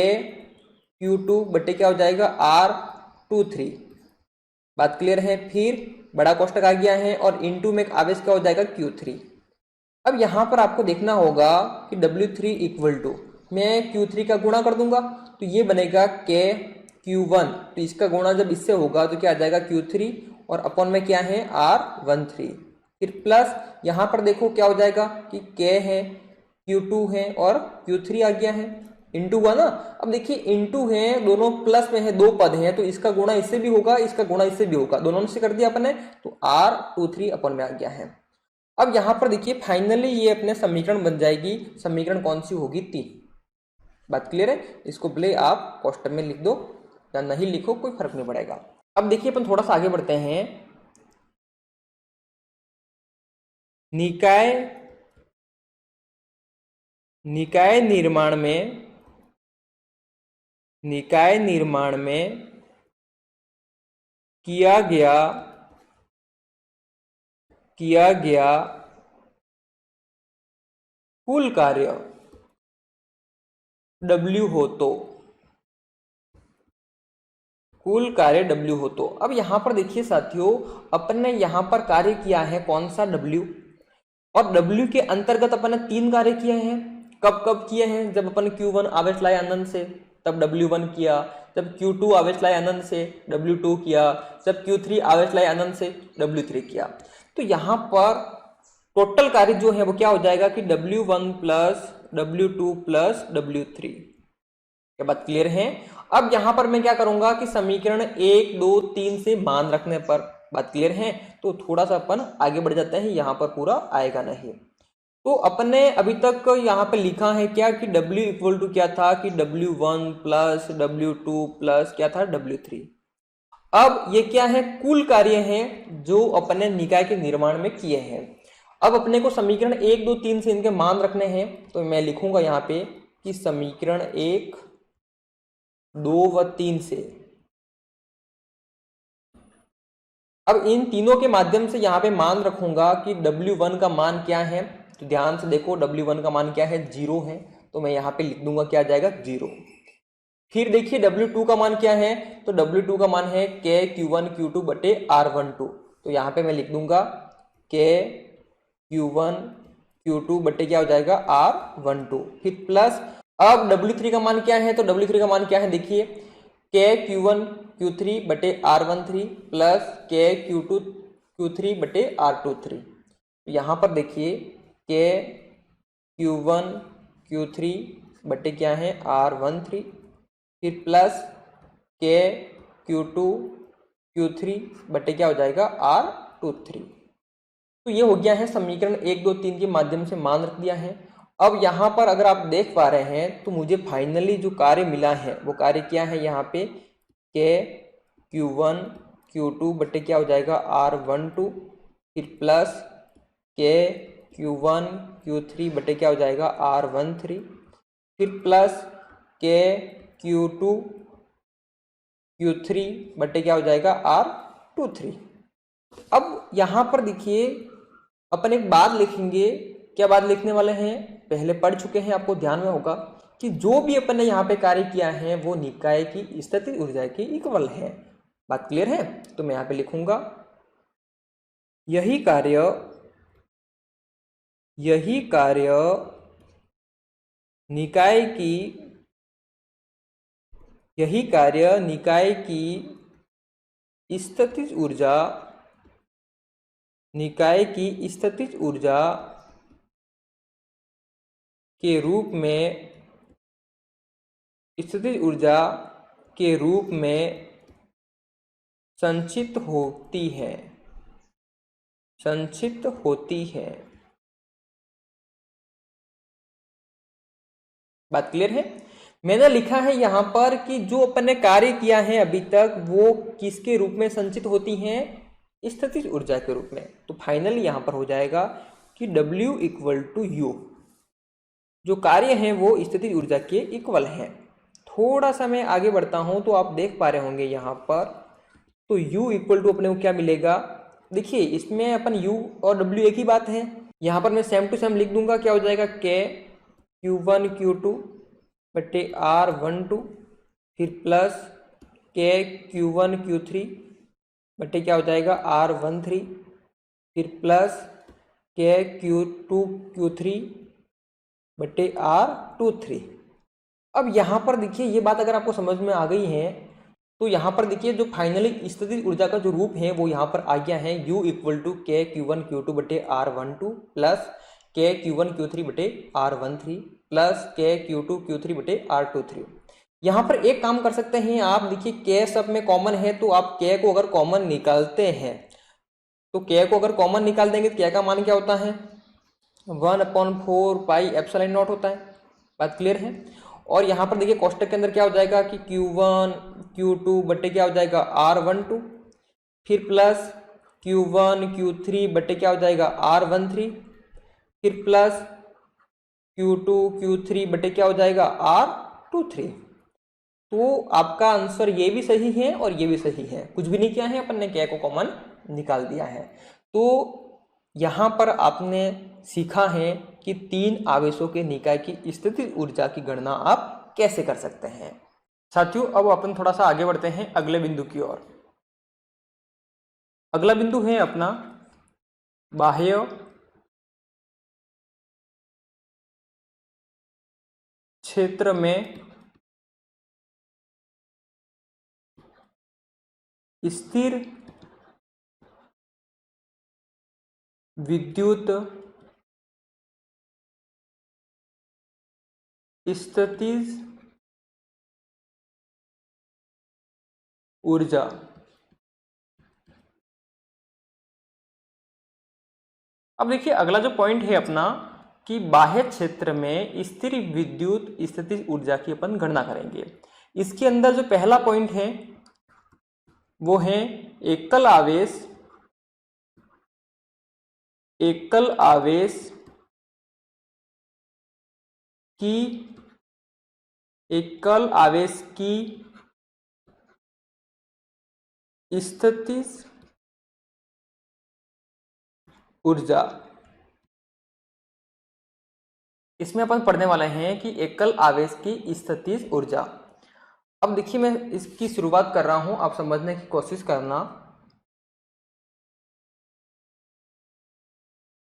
Q2 बटे क्या हो जाएगा, R23। बात क्लियर है। फिर बड़ा कोष्टक आ गया है और इनटू में आवेश क्या हो जाएगा, Q3। अब यहां पर आपको देखना होगा कि W3 इक्वल टू मैं Q3 का गुणा कर दूंगा तो ये बनेगा K Q1, तो इसका गुणा जब इससे होगा तो क्या आ जाएगा Q3, और अपॉन में क्या है R13। फिर प्लस यहां पर देखो क्या हो जाएगा कि K है, Q2 है और Q3 आ गया है, इंटू हुआ ना। अब देखिए इंटू है, दोनों प्लस में है, दो पद हैं, तो इसका गुणा इससे भी होगा, इसका गुणा इससे भी होगा, दोनों से कर दिया अपने, तो R23 अपन में आ गया है। अब यहां पर देखिए फाइनली ये अपने समीकरण बन जाएगी, समीकरण कौन सी होगी, 3। बात क्लियर है। इसको भले आप कोष्टक में लिख दो या नहीं लिखो, कोई फर्क नहीं पड़ेगा। अब देखिए अपन थोड़ा सा आगे बढ़ते हैं। निकाय निर्माण में किया गया कुल कार्य W हो तो, कुल कार्य W हो तो। अब यहां पर देखिए साथियों, अपन ने यहां पर कार्य किया है कौन सा, W, और W के अंतर्गत अपन ने 3 कार्य किए हैं। कब कब किए हैं, जब अपन Q1 आवेश लाए अनंत से तब W1 किया, जब Q2 आवेश लाए अनंत से W2 किया, जब Q3 आवेश लाए अनंत से W3 किया। तो यहां पर टोटल कार्य जो है वो क्या हो जाएगा कि W1 plus W2 plus W3। क्या बात क्लियर है। अब यहां पर मैं क्या करूंगा कि समीकरण 1 2 3 से मान रखने पर, बात क्लियर है, तो थोड़ा सा अपन आगे बढ़ जाते हैं, यहां पर पूरा आएगा नहीं। तो अपन ने अभी तक यहाँ पे लिखा है क्या कि W इक्वल टू क्या था कि W1 प्लस W2 प्लस क्या था W3। अब ये क्या है, कुल कार्य हैं जो अपन ने निकाय के निर्माण में किए हैं। अब अपने को समीकरण 1 2 3 से इनके मान रखने हैं, तो मैं लिखूंगा यहाँ पे कि समीकरण 1 2 व 3 से, अब इन तीनों के माध्यम से यहाँ पे मान रखूंगा कि W1 का मान क्या है, तो ध्यान से देखो W1 का मान क्या है, 0 है, तो मैं यहाँ पे लिख दूंगा क्या आ जाएगा 0। फिर देखिए W2 का मान क्या है, तो W2 का मान है K Q1 Q2 बटे R12, तो यहाँ पे मैं लिख दूंगा K Q1 Q2 बटे क्या हो जाएगा R12। फिर प्लस अब W3 का मान क्या है, तो W3 का मान क्या है देखिए K Q1 Q3 बटे R13 plus K Q2 Q3 बटे R23। यहाँ पर देखिए K Q1 Q3 बटे क्या है R13, फिर प्लस K Q2 Q3 बटे क्या हो जाएगा R23। तो ये हो गया है समीकरण 1 2 3 के माध्यम से मान रख दिया है। अब यहाँ पर अगर आप देख पा रहे हैं तो मुझे फाइनली जो कार्य मिला है वो कार्य क्या है, यहाँ पे के Q1 Q2 बटे क्या हो जाएगा R12, फिर प्लस के Q1 Q3 बटे क्या हो जाएगा R13, फिर प्लस के Q2 Q3 बटे क्या हो जाएगा R23। अब यहाँ पर देखिए अपन एक बात लिखेंगे, क्या बात लिखने वाले हैं, पहले पढ़ चुके हैं, आपको ध्यान में होगा कि जो भी अपन ने यहाँ पे कार्य किया है वो निकाय की स्थितिज ऊर्जा के इक्वल है। बात क्लियर है? तो मैं यहाँ पे लिखूंगा यही कार्य निकाय की स्थितिज ऊर्जा के रूप में संचित होती है। बात क्लियर है? मैंने लिखा है यहाँ पर कि जो अपन ने कार्य किया है अभी तक वो किसके रूप में संचित होती हैं, स्थितिज ऊर्जा के रूप में। तो फाइनली यहाँ पर हो जाएगा कि W इक्वल टू यू, जो कार्य है वो स्थितिज ऊर्जा के इक्वल है। थोड़ा सा मैं आगे बढ़ता हूँ तो आप देख पा रहे होंगे यहाँ पर, तो U इक्वल टू अपने को क्या मिलेगा, देखिए इसमें अपन U और W एक ही बात है, यहाँ पर मैं सेम टू सेम लिख दूंगा, क्या हो जाएगा के Q1 Q2 बटे R12, फिर प्लस के Q1 Q3 बटे क्या हो जाएगा R13, फिर प्लस के Q2 Q3 बटे R23। अब यहाँ पर देखिए ये बात अगर आपको समझ में आ गई है तो यहाँ पर देखिए जो फाइनली स्थितिज ऊर्जा का जो रूप है वो यहाँ पर आ गया है U इक्वल टू के Q1 Q2 बटे R12 प्लस के Q1 Q3 बटे R13 प्लस के Q2 Q3 बटे R23। यहाँ पर एक काम कर सकते हैं आप, देखिए के सब में कॉमन है तो आप के को अगर कॉमन निकालते हैं तो के को अगर कॉमन निकाल देंगे तो के का मान क्या होता है 1/4 पाई एप्सिलॉन नॉट होता है। बात क्लियर है? और यहाँ पर देखिए कोष्टक के अंदर क्या हो जाएगा कि Q1 Q2 बटे क्या हो जाएगा R12, फिर प्लस Q1 Q3 बटे क्या हो जाएगा R13, फिर प्लस Q2 Q3 बटे क्या हो जाएगा R23। तो आपका आंसर ये भी सही है और ये भी सही है, कुछ भी नहीं किया है अपन ने, क्या को कॉमन निकाल दिया है। तो यहाँ पर आपने सीखा है कि तीन आवेशों के निकाय की स्थितिज ऊर्जा की गणना आप कैसे कर सकते हैं। साथियों अब अपन थोड़ा सा आगे बढ़ते हैं अगले बिंदु की ओर। अगला बिंदु है अपना बाह्य क्षेत्र में स्थिर विद्युत स्थितिज ऊर्जा। अब देखिए अगला जो पॉइंट है अपना कि बाह्य क्षेत्र में स्थिर विद्युत स्थितिज ऊर्जा की अपन गणना करेंगे। इसके अंदर जो पहला पॉइंट है वो है एकल आवेश की स्थितिज ऊर्जा। इसमें अपन पढ़ने वाले हैं कि एकल आवेश की स्थितिज ऊर्जा। अब देखिए मैं इसकी शुरुआत कर रहा हूं, आप समझने की कोशिश करना।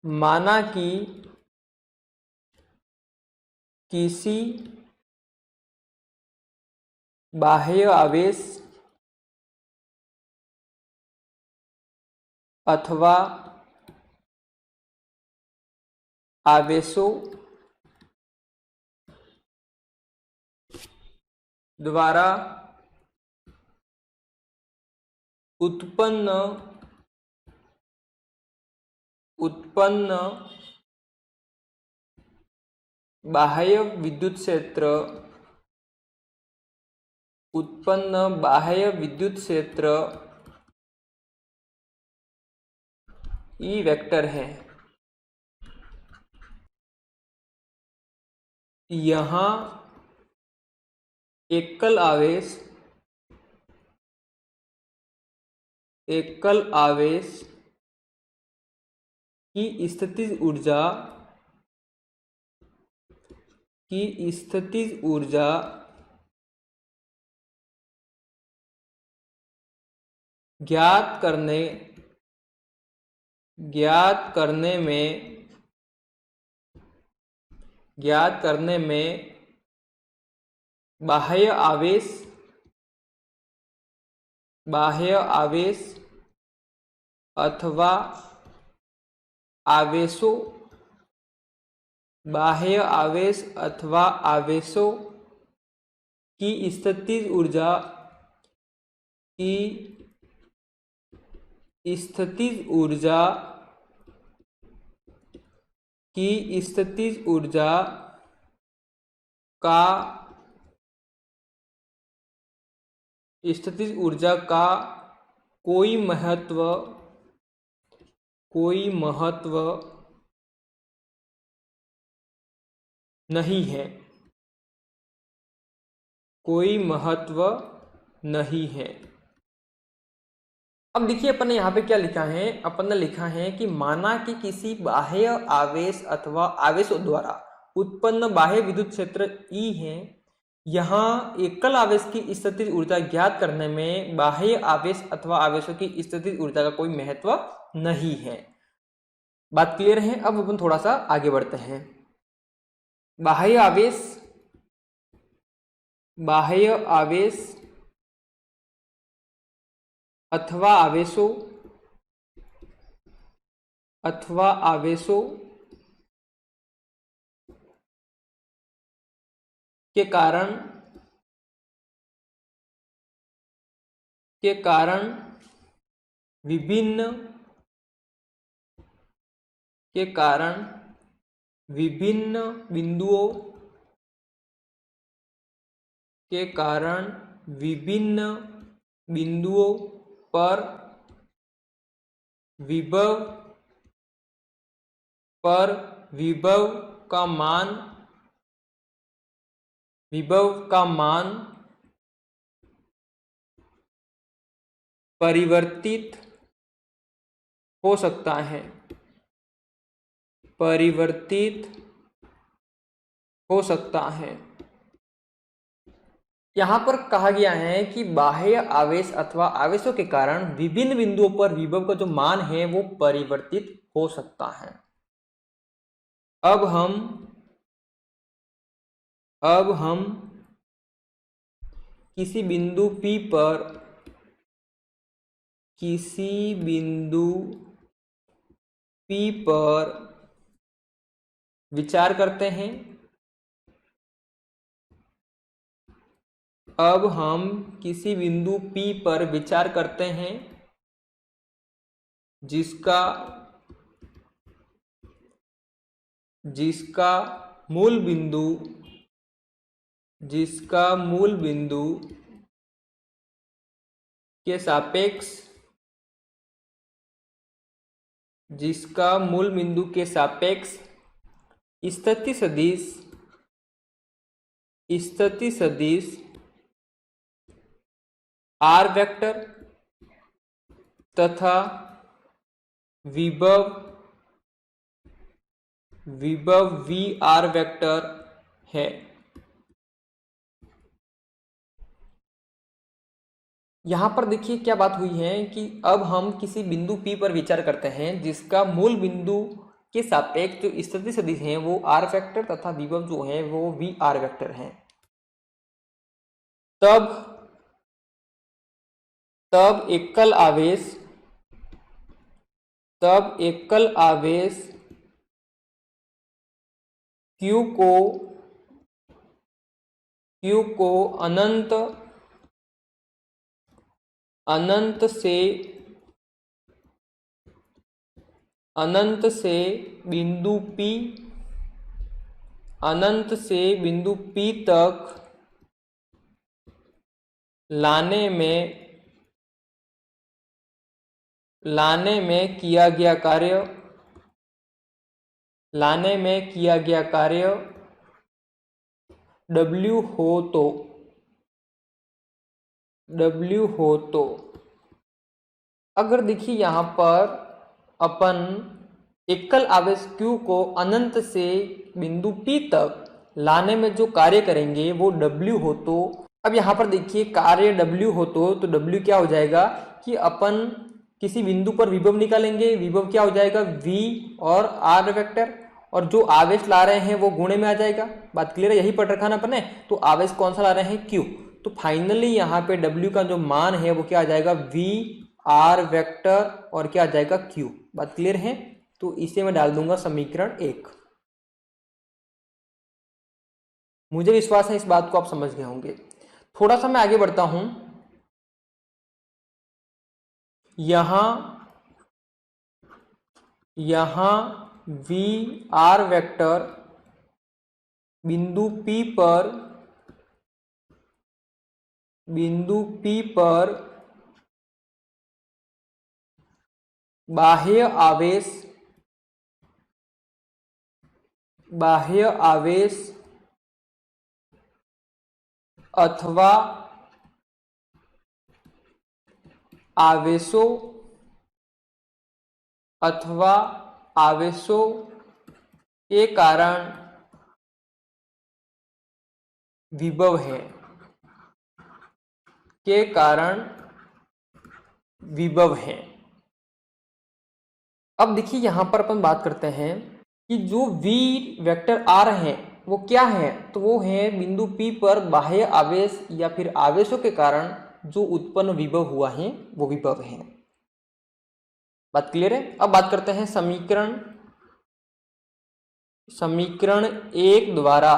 माना कि किसी बाह्य आवेश अथवा आवेशों द्वारा उत्पन्न बाह्य विद्युत क्षेत्र उत्पन्न बाह्य विद्युत क्षेत्र ई वेक्टर है। यहाँ एकल आवेश की स्थितिज ऊर्जा ज्ञात करने में बाह्य आवेश अथवा आवेशों की स्थितिज ऊर्जा का कोई महत्व नहीं है। अब देखिए अपन ने यहाँ पे क्या लिखा है, अपन ने लिखा है कि माना कि किसी बाह्य आवेश अथवा आवेशों द्वारा उत्पन्न बाह्य विद्युत क्षेत्र E है। यहाँ एकल आवेश की स्थितिज ऊर्जा ज्ञात करने में बाह्य आवेश अथवा आवेशों की स्थितिज ऊर्जा का कोई महत्व नहीं है। बात क्लियर है? अब अपन थोड़ा सा आगे बढ़ते हैं। बाह्य आवेश अथवा आवेशों के कारण विभिन्न बिंदुओं पर विभव का मान परिवर्तित हो सकता है। यहाँ पर कहा गया है कि बाह्य आवेश अथवा आवेशों के कारण विभिन्न बिंदुओं पर विभव का जो मान है वो परिवर्तित हो सकता है। अब हम किसी बिंदु P पर विचार करते हैं। अब हम किसी बिंदु P पर विचार करते हैं जिसका मूल बिंदु के सापेक्ष स्थिति सदिश R वेक्टर तथा विभव VR वेक्टर है। यहाँ पर देखिए क्या बात हुई है कि अब हम किसी बिंदु P पर विचार करते हैं जिसका मूल बिंदु के सापेक्ष जो स्थिति सदिश है वो R वेक्टर तथा विभव जो है वो VR वेक्टर है। तब एकल आवेश Q को अनंत से बिंदु P अनंत से बिंदु P तक लाने में किया गया कार्य W हो तो अगर देखिए यहाँ पर अपन एकल आवेश Q को अनंत से बिंदु P तक लाने में जो कार्य करेंगे वो W हो तो अब यहाँ पर देखिए कार्य W हो तो W क्या हो जाएगा कि अपन किसी बिंदु पर विभव निकालेंगे, विभव क्या हो जाएगा V और R वेक्टर, और जो आवेश ला रहे हैं वो गुणे में आ जाएगा। बात क्लियर है, यही पढ़ रखा ना अपन ने। तो आवेश कौन सा ला रहे हैं Q, तो फाइनली यहाँ पे W का जो मान है वो क्या आ जाएगा V R वेक्टर और क्या आ जाएगा Q। बात क्लियर है, तो इसे मैं डाल दूंगा समीकरण 1। मुझे विश्वास है इस बात को आप समझ गए होंगे। थोड़ा सा मैं आगे बढ़ता हूं। यहां V R वेक्टर बिंदु P पर बाह्य आवेश अथवा आवेशों के कारण विभव है। अब देखिए यहां पर अपन बात करते हैं कि जो V वेक्टर आ रहे हैं वो क्या है, तो वो है बिंदु P पर बाह्य आवेश या फिर आवेशों के कारण जो उत्पन्न विभव हुआ है वो विभव है। बात क्लियर है। अब बात करते हैं समीकरण 1 द्वारा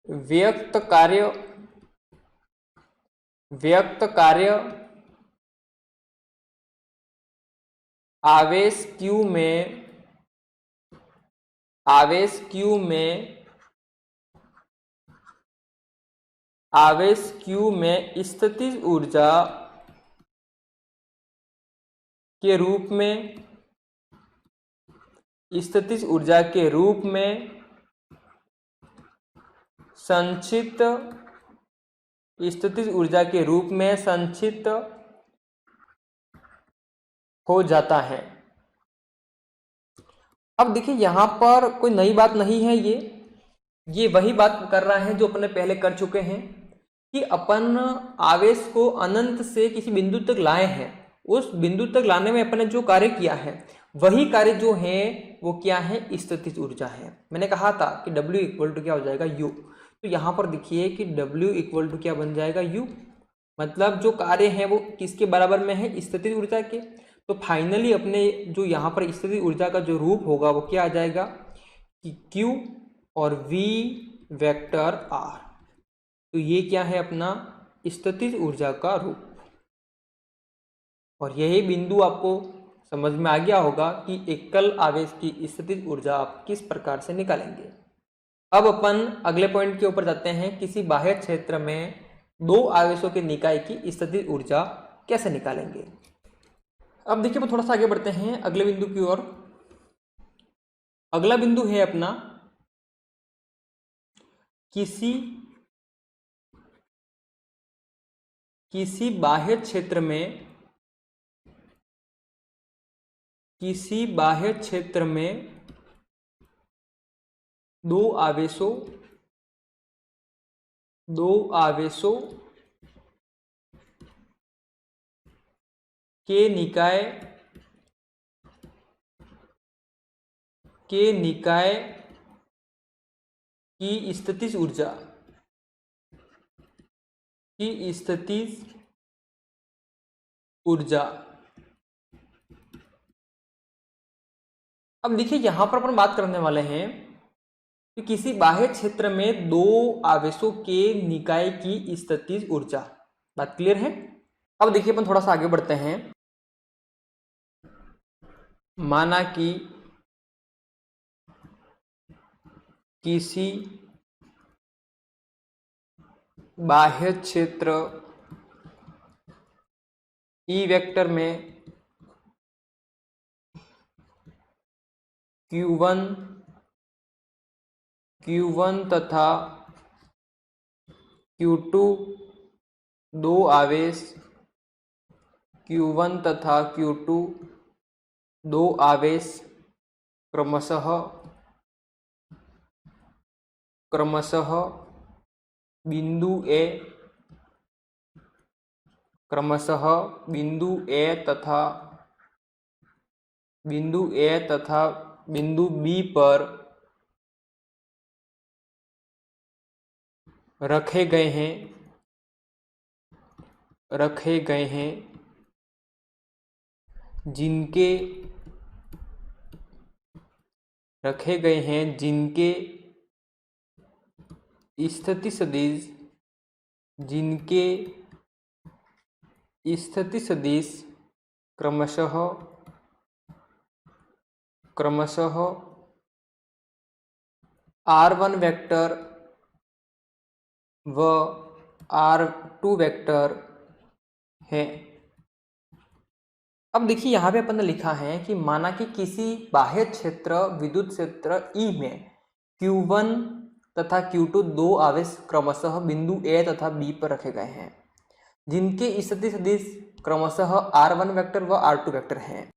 व्यक्त कार्य आवेश Q में स्थितिज ऊर्जा के रूप में संचित हो जाता है। अब देखिए यहां पर कोई नई बात नहीं है, ये वही बात कर रहा है जो अपने पहले कर चुके हैं कि अपन आवेश को अनंत से किसी बिंदु तक लाए हैं। उस बिंदु तक लाने में अपन ने जो कार्य किया है वही कार्य जो है वो क्या है, स्थितिज ऊर्जा है। मैंने कहा था कि W इक्वल टू क्या हो जाएगा U, तो यहाँ पर देखिए कि W इक्वल टू क्या बन जाएगा U, मतलब जो कार्य है वो किसके बराबर में है, स्थितिज ऊर्जा के। तो फाइनली अपने जो यहाँ पर स्थितिज ऊर्जा का जो रूप होगा वो क्या आ जाएगा कि Q और V वेक्टर R, तो ये क्या है अपना स्थितिज ऊर्जा का रूप। और यही बिंदु आपको समझ में आ गया होगा कि एकल आवेश की स्थितिज ऊर्जा आप किस प्रकार से निकालेंगे। अब अपन अगले पॉइंट के ऊपर जाते हैं, किसी बाह्य क्षेत्र में दो आवेशों के निकाय की स्थितिज ऊर्जा कैसे निकालेंगे। अब देखिए थोड़ा सा आगे बढ़ते हैं अगले बिंदु की ओर। अगला बिंदु है अपना किसी बाह्य क्षेत्र में दो आवेशों के निकाय की स्थितिज ऊर्जा। अब देखिए यहां पर अपन बात करने वाले हैं कि किसी बाह्य क्षेत्र में दो आवेशों के निकाय की स्थितिज ऊर्जा। बात क्लियर है। अब देखिए अपन थोड़ा सा आगे बढ़ते हैं। माना कि किसी बाह्य क्षेत्र ई वेक्टर में Q1 तथा Q2 दो आवेश Q1 तथा Q2 दो आवेश क्रमशः बिंदु A तथा बिंदु B पर रखे गए हैं जिनके स्थिति सदिश क्रमशः R1 वेक्टर व R2 वेक्टर है। अब देखिए यहाँ पे अपन ने लिखा है कि माना कि किसी बाह्य क्षेत्र विद्युत क्षेत्र E में Q1 तथा Q2 दो आवेश क्रमशः बिंदु A तथा B पर रखे गए हैं जिनके स्थिति सदिश क्रमशः R1 वेक्टर व R2 वेक्टर हैं।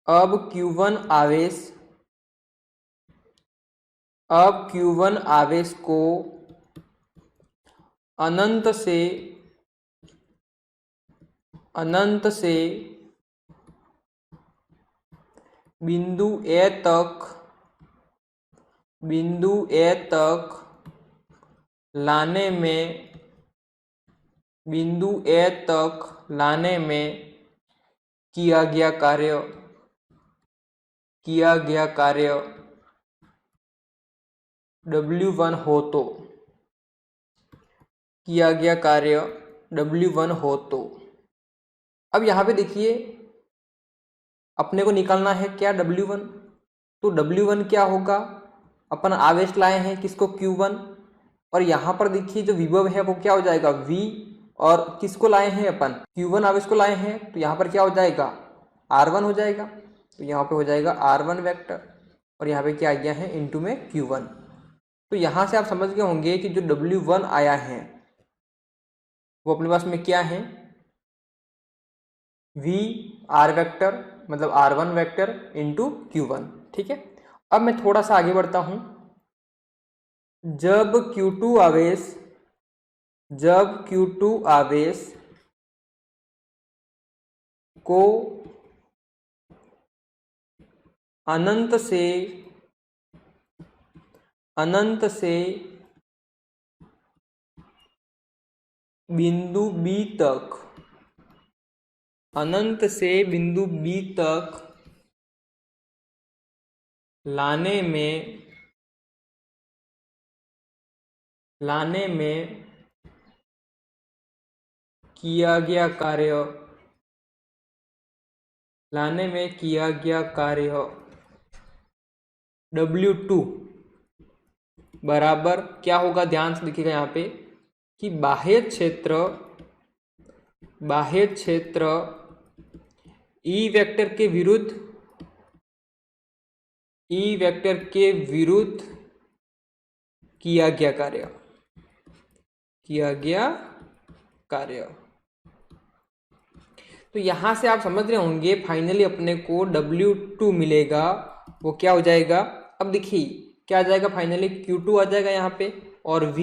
अब Q1 आवेश को अनंत से बिंदु A तक लाने में किया गया कार्य W1 हो तो अब यहाँ पे देखिए अपने को निकालना है क्या W1। तो W1 क्या होगा, अपन आवेश लाए हैं किसको Q1 और यहाँ पर देखिए जो विभव है वो क्या हो जाएगा V और किसको लाए हैं अपन Q1 आवेश को लाए हैं तो यहाँ पर क्या हो जाएगा R1 हो जाएगा। तो यहाँ पे हो जाएगा R1 वेक्टर और यहाँ पे क्या आ गया है इनटू में Q1। तो यहाँ से आप समझ गए होंगे कि जो W1 आया है वो अपने पास में क्या है V R वेक्टर मतलब R1 वेक्टर इंटू Q1। ठीक है, अब मैं थोड़ा सा आगे बढ़ता हूं। जब Q2 आवेश को अनंत से बिंदु B तक लाने में किया गया कार्य W2 बराबर क्या होगा, ध्यान से देखिएगा यहाँ पे कि बाह्य क्षेत्र E वेक्टर के विरुद्ध किया गया कार्य। तो यहां से आप समझ रहे होंगे फाइनली अपने को W2 मिलेगा वो क्या हो जाएगा। अब देखिए क्या आ जाएगा फाइनली Q2 आ जाएगा यहाँ पे और V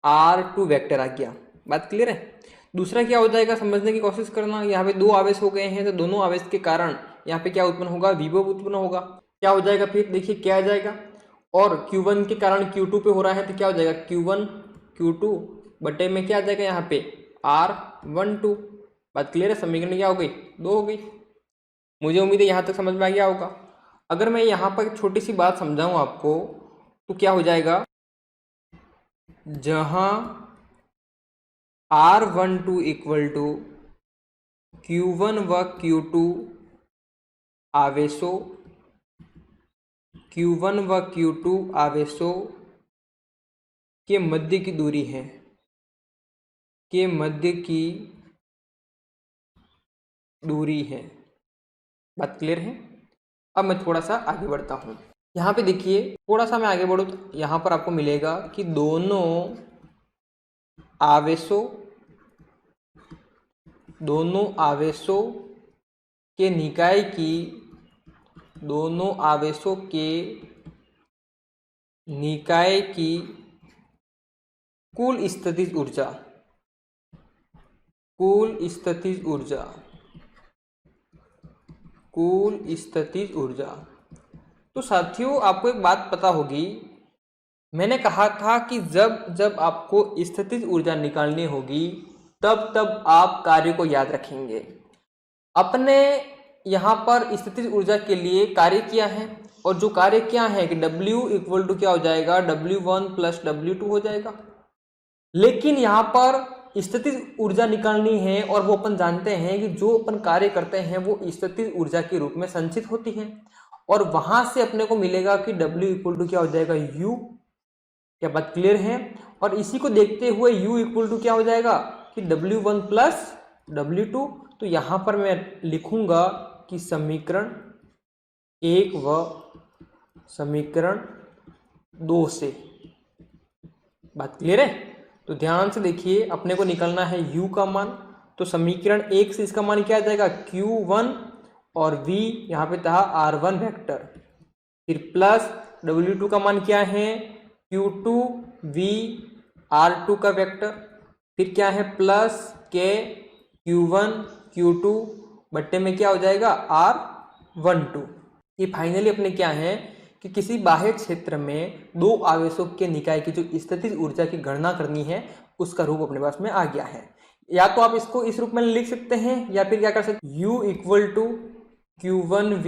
R2 वेक्टर आ गया। बात क्लियर है। दूसरा क्या हो जाएगा समझने की कोशिश करना, यहाँ पे दो आवेश हो गए हैं तो दोनों आवेश के कारण यहाँ पे क्या उत्पन्न होगा विभव उत्पन्न होगा। क्या हो जाएगा फिर देखिए क्या आ जाएगा और Q1 के कारण Q2 पे हो रहा है तो क्या हो जाएगा Q2 बटे में क्या आ जाएगा यहाँ पे R12। बात क्लियर है, समीकरण क्या हो गई 2 हो गई। मुझे उम्मीद है यहाँ तक समझ में आ गया होगा। अगर मैं यहाँ पर छोटी सी बात समझाऊँ आपको तो क्या हो जाएगा, जहाँ R12 इक्वल टू Q1 व Q2 आवेशों Q1 व Q2 आवेशों के मध्य की दूरी है, के मध्य की दूरी है। बात क्लियर है? अब मैं थोड़ा सा आगे बढ़ता हूँ। यहाँ पे देखिए, थोड़ा सा मैं आगे बढ़ूँ तो यहाँ पर आपको मिलेगा कि दोनों आवेशों के निकाय की, दोनों आवेशों के निकाय की कुल स्थितिज ऊर्जा, कुल स्थितिज ऊर्जा, कुल स्थितिज ऊर्जा। तो साथियों, आपको एक बात पता होगी, मैंने कहा था कि जब जब आपको स्थितिज ऊर्जा निकालनी होगी तब तब आप कार्य को याद रखेंगे। अपने यहाँ पर स्थितिज ऊर्जा के लिए कार्य किया है, और जो कार्य क्या है कि W इक्वल टू क्या हो जाएगा, W1 प्लस W2 हो जाएगा। लेकिन यहाँ पर स्थितिज ऊर्जा निकालनी है, और वो अपन जानते हैं कि जो अपन कार्य करते हैं वो स्थितिज ऊर्जा के रूप में संचित होती है, और वहां से अपने को मिलेगा कि W इक्वल टू क्या हो जाएगा, U। क्या बात क्लियर है? और इसी को देखते हुए U इक्वल टू क्या हो जाएगा कि W1 प्लस W2। तो यहां पर मैं लिखूंगा कि समीकरण 1 व समीकरण 2 से। बात क्लियर है? तो ध्यान से देखिए, अपने को निकालना है U का मान। तो समीकरण 1 से इसका मान क्या आ जाएगा, Q1 और V यहाँ पे था R1 वेक्टर, फिर प्लस W2 का मान क्या है, Q2 V R2 का वेक्टर, फिर क्या है प्लस K Q1 Q2 बट्टे में क्या हो जाएगा R12। ये फाइनली अपने क्या है कि किसी बाह्य क्षेत्र में दो आवेशों के निकाय की जो स्थितिज ऊर्जा की गणना करनी है उसका रूप अपने पास में आ गया है। या तो आप इसको इस रूप में लिख सकते हैं, या फिर क्या कर सकते हैं, U equal to Q1V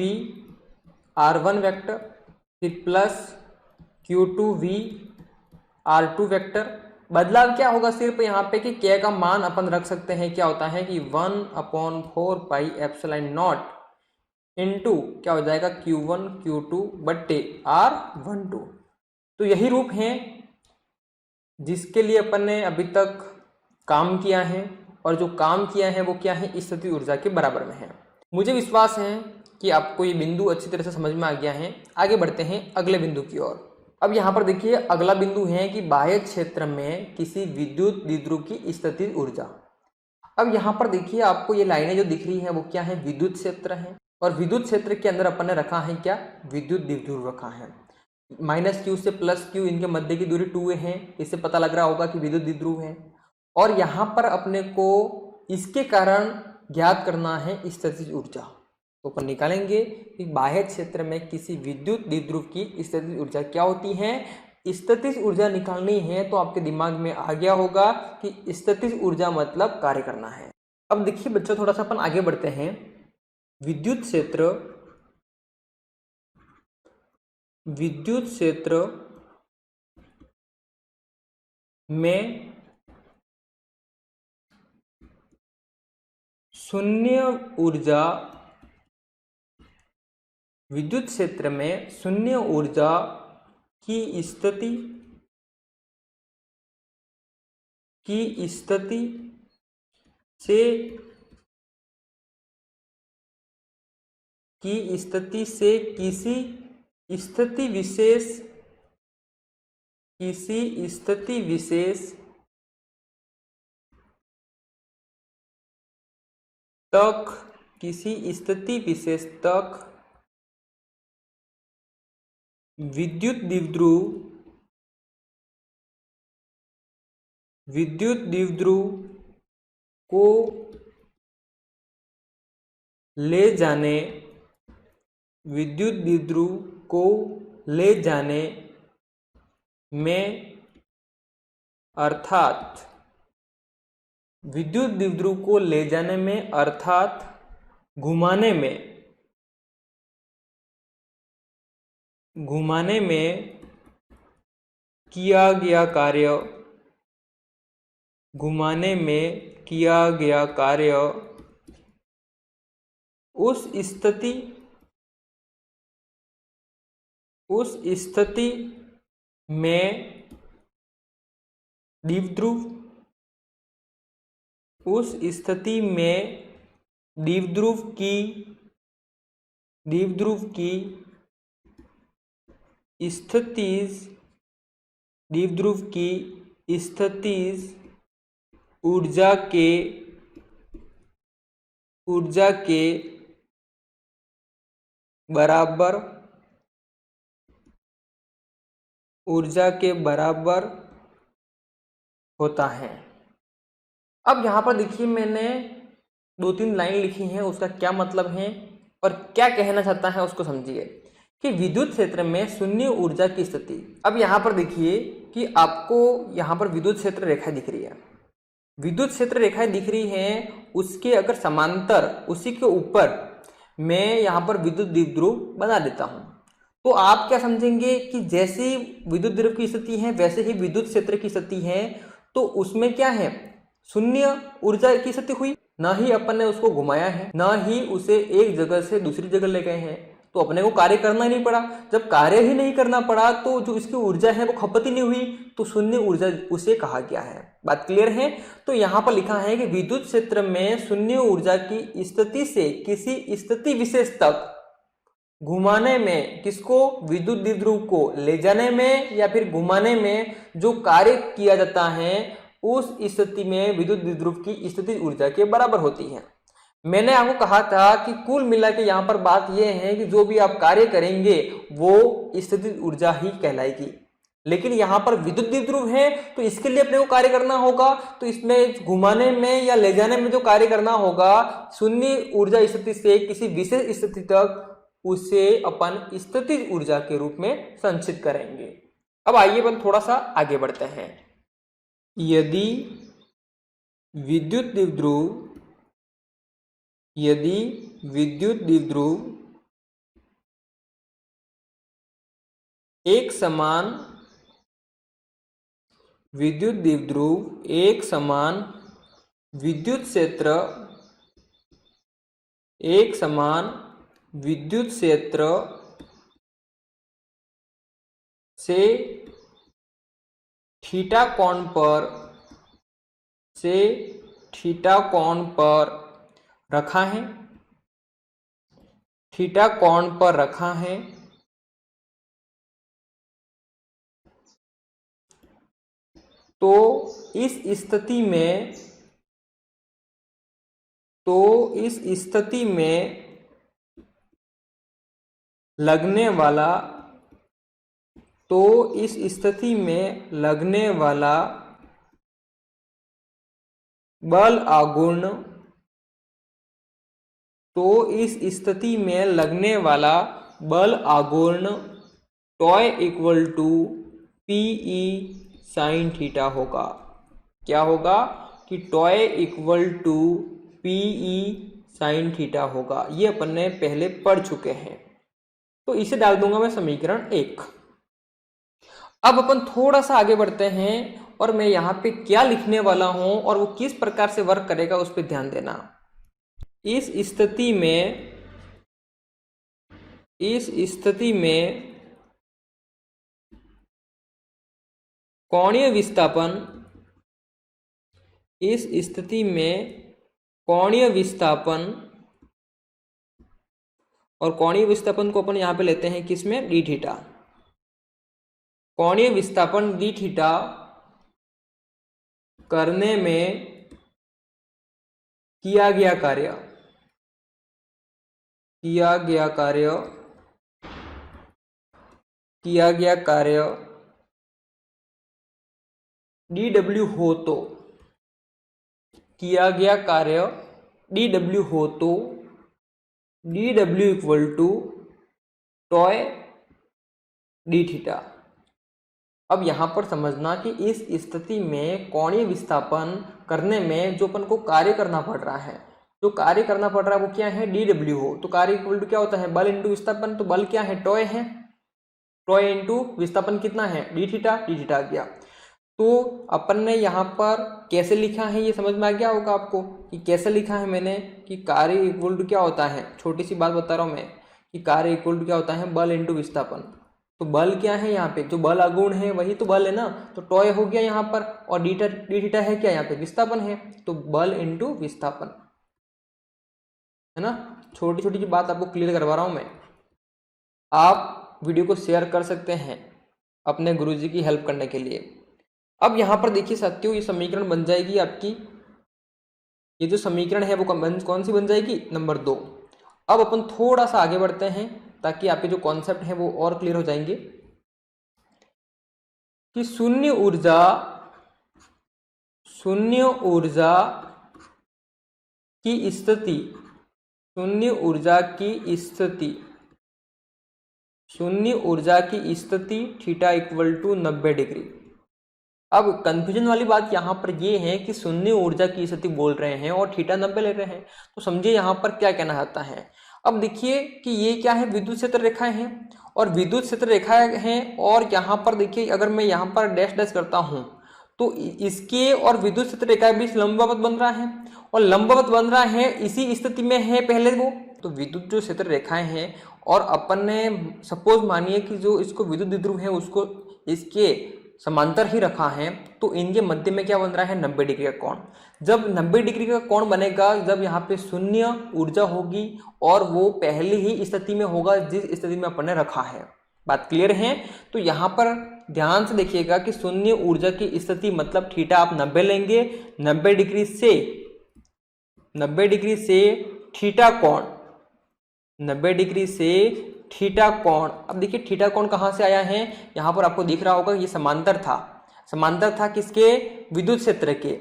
R1 vector, फिर प्लस Q2V R2 वेक्टर। बदलाव क्या होगा सिर्फ यहाँ पे कि K का मान अपन रख सकते हैं, क्या होता है कि 1/4 पाई एप्सिलॉन नॉट इनटू क्या हो जाएगा Q1 Q2 बट्टे R12। तो यही रूप है जिसके लिए अपन ने अभी तक काम किया है, और जो काम किया है वो क्या है, स्थितिज ऊर्जा के बराबर में है। मुझे विश्वास है कि आपको ये बिंदु अच्छी तरह से समझ में आ गया है। आगे बढ़ते हैं अगले बिंदु की ओर। अब यहाँ पर देखिए, अगला बिंदु है कि बाह्य क्षेत्र में किसी विद्युत द्विध्रुव की स्थितिज ऊर्जा। अब यहाँ पर देखिए, आपको ये लाइनें जो दिख रही हैं वो क्या है, विद्युत क्षेत्र है, और विद्युत क्षेत्र के अंदर अपन ने रखा है क्या, विद्युत द्विध्रुव रखा है। -Q से +Q इनके मध्य की दूरी 2a है, इससे पता लग रहा होगा कि विद्युत द्विध्रुव है। और यहाँ पर अपने को इसके कारण ज्ञात करना है स्थितिज ऊर्जा। तो अपन निकालेंगे कि बाह्य क्षेत्र में किसी विद्युत द्विध्रुव की स्थितिज ऊर्जा क्या होती है। स्थितिज ऊर्जा निकालनी है तो आपके दिमाग में आ गया होगा कि स्थितिज ऊर्जा मतलब कार्य करना है। अब देखिए बच्चों, थोड़ा सा अपन आगे बढ़ते हैं। विद्युत क्षेत्र में शून्य ऊर्जा, विद्युत क्षेत्र में शून्य ऊर्जा की स्थिति से किसी स्थिति विशेष तक विद्युत द्विध्रुव को ले जाने, में, अर्थात विद्युत द्विध्रुव को ले जाने में अर्थात घुमाने में किया गया कार्य उस स्थिति में द्विध्रुव उस स्थिति में द्विध्रुव की स्थितिज ऊर्जा के बराबर होता है। अब यहाँ पर देखिए मैंने 2-3 लाइन लिखी हैं, उसका क्या मतलब है और क्या कहना चाहता है उसको समझिए कि विद्युत क्षेत्र में शून्य ऊर्जा की स्थिति। अब यहाँ पर देखिए कि आपको यहाँ पर विद्युत क्षेत्र रेखा दिख रही है, विद्युत क्षेत्र रेखाएं दिख रही हैं, उसके अगर समांतर उसी के ऊपर मैं यहाँ पर विद्युत द्विध्रुव बना देता हूँ, तो आप क्या समझेंगे कि जैसी विद्युत द्विध्रुव की स्थिति है वैसे ही विद्युत क्षेत्र की स्थिति है, तो उसमें क्या है, शून्य ऊर्जा की स्थिति हुई। ना ही अपन ने उसको घुमाया है, ना ही उसे एक जगह से दूसरी जगह ले गए हैं, तो अपने को कार्य करना ही नहीं पड़ा। जब कार्य ही नहीं करना पड़ा तो जो इसकी ऊर्जा है वो खपत ही नहीं हुई, तो शून्य ऊर्जा उसे कहा गया है। बात क्लियर है? तो यहाँ पर लिखा है कि विद्युत क्षेत्र में शून्य ऊर्जा की स्थिति से किसी स्थिति विशेष तक घुमाने में, किसको, विद्युत द्विध्रुव को ले जाने में या फिर घुमाने में जो कार्य किया जाता है उस स्थिति में विद्युत द्विध्रुव की स्थिति ऊर्जा के बराबर होती है। मैंने आपको कहा था कि कुल मिला के यहाँ पर बात यह है कि जो भी आप कार्य करेंगे वो स्थिति ऊर्जा ही कहलाएगी। लेकिन यहाँ पर विद्युत द्विध्रुव है तो इसके लिए अपने को कार्य करना होगा, तो इसमें घुमाने में या ले जाने में जो कार्य करना होगा शून्य ऊर्जा स्थिति से किसी विशेष स्थिति तक, उसे अपन स्थितिज ऊर्जा के रूप में संचित करेंगे। अब आइए अपन थोड़ा सा आगे बढ़ते हैं। यदि विद्युत द्विध्रुव एक समान विद्युत क्षेत्र से थीटा कोण पर रखा है, तो इस स्थिति में लगने वाला बल आघूर्ण tau equal to P E sine theta होगा। क्या होगा कि tau equal to P E sine theta होगा। ये अपन ने पहले पढ़ चुके हैं, तो इसे डाल दूंगा मैं समीकरण 1। अब अपन थोड़ा सा आगे बढ़ते हैं और मैं यहाँ पे क्या लिखने वाला हूं और वो किस प्रकार से वर्क करेगा उस पर ध्यान देना। इस स्थिति में कोणीय विस्थापन और कोणीय विस्थापन को अपन यहाँ पे लेते हैं किसमें, डी थीटा। कोणीय विस्थापन डी थीटा करने में किया गया कार्य dw हो तो dw equal to tau d theta. अब यहां पर समझना कि इस स्थिति में कोणीय विस्थापन करने में जो अपन को कार्य करना पड़ रहा है, वो क्या है, dw हो तो कार्य इक्वल टू क्या होता है, बल इंटू विस्थापन। तो बल क्या है, टॉय है, टॉय इंटू विस्थापन कितना है, डी थीटा आ गया। तो अपन ने यहाँ पर कैसे लिखा है ये समझ में आ गया होगा आपको कि कैसे लिखा है मैंने कि कार्य इक्वल टू क्या होता है। छोटी सी बात बता रहा हूँ मैं कि कार्य इक्वल टू क्या होता है, बल इंटू विस्थापन। तो बल क्या है यहाँ पे, जो बल अगुण है वही तो बल है ना, तो टॉय हो गया यहाँ पर, और डी थीटा है क्या यहाँ पे, विस्थापन है, तो बल इंटू विस्थापन, है ना। छोटी छोटी बात आपको क्लियर करवा रहा हूँ मैं। आप वीडियो को शेयर कर सकते हैं अपने गुरुजी की हेल्प करने के लिए। अब यहाँ पर देखिए साथियों, ये समीकरण बन जाएगी आपकी, ये जो समीकरण है वो कौन सी बन जाएगी, नंबर 2। अब अपन थोड़ा सा आगे बढ़ते हैं ताकि आपके जो कॉन्सेप्ट है वो और क्लियर हो जाएंगे कि शून्य ऊर्जा की स्थिति, शून्य ऊर्जा की स्थिति थीटा इक्वल टू 90 डिग्री। अब कंफ्यूजन वाली बात यहाँ पर ये है कि शून्य ऊर्जा की स्थिति बोल रहे हैं और थीटा 90 ले रहे हैं, तो समझिए यहाँ पर क्या कहना चाहता है। अब देखिए कि ये क्या है, विद्युत क्षेत्र रेखाएं हैं, और विद्युत क्षेत्र रेखाएं हैं, और यहाँ पर देखिए अगर मैं यहाँ पर डैश डैश करता हूँ तो इसके और विद्युत क्षेत्र रेखा के बीच लंबवत बन रहा है, और लंबवत बन रहा है इसी स्थिति में है पहले वो, तो विद्युत जो क्षेत्र रेखाएं हैं, और अपन ने सपोज मानिए कि जो इसको विद्युत द्विध्रुव है उसको इसके समांतर ही रखा है, तो इनके मध्य में क्या बन रहा है, 90 डिग्री का कोण। जब 90 डिग्री का कोण बनेगा जब यहाँ पे शून्य ऊर्जा होगी, और वो पहले ही स्थिति में होगा जिस स्थिति में अपन ने रखा है। बात क्लियर है। तो यहाँ पर ध्यान से देखिएगा कि शून्य ऊर्जा की स्थिति मतलब थीटा आप 90 लेंगे, 90 डिग्री से थीटा कोण, 90 डिग्री से थीटा कोण। अब देखिए थीटा कोण कहाँ से आया है, यहाँ पर आपको दिख रहा होगा ये समांतर था किसके, विद्युत क्षेत्र के,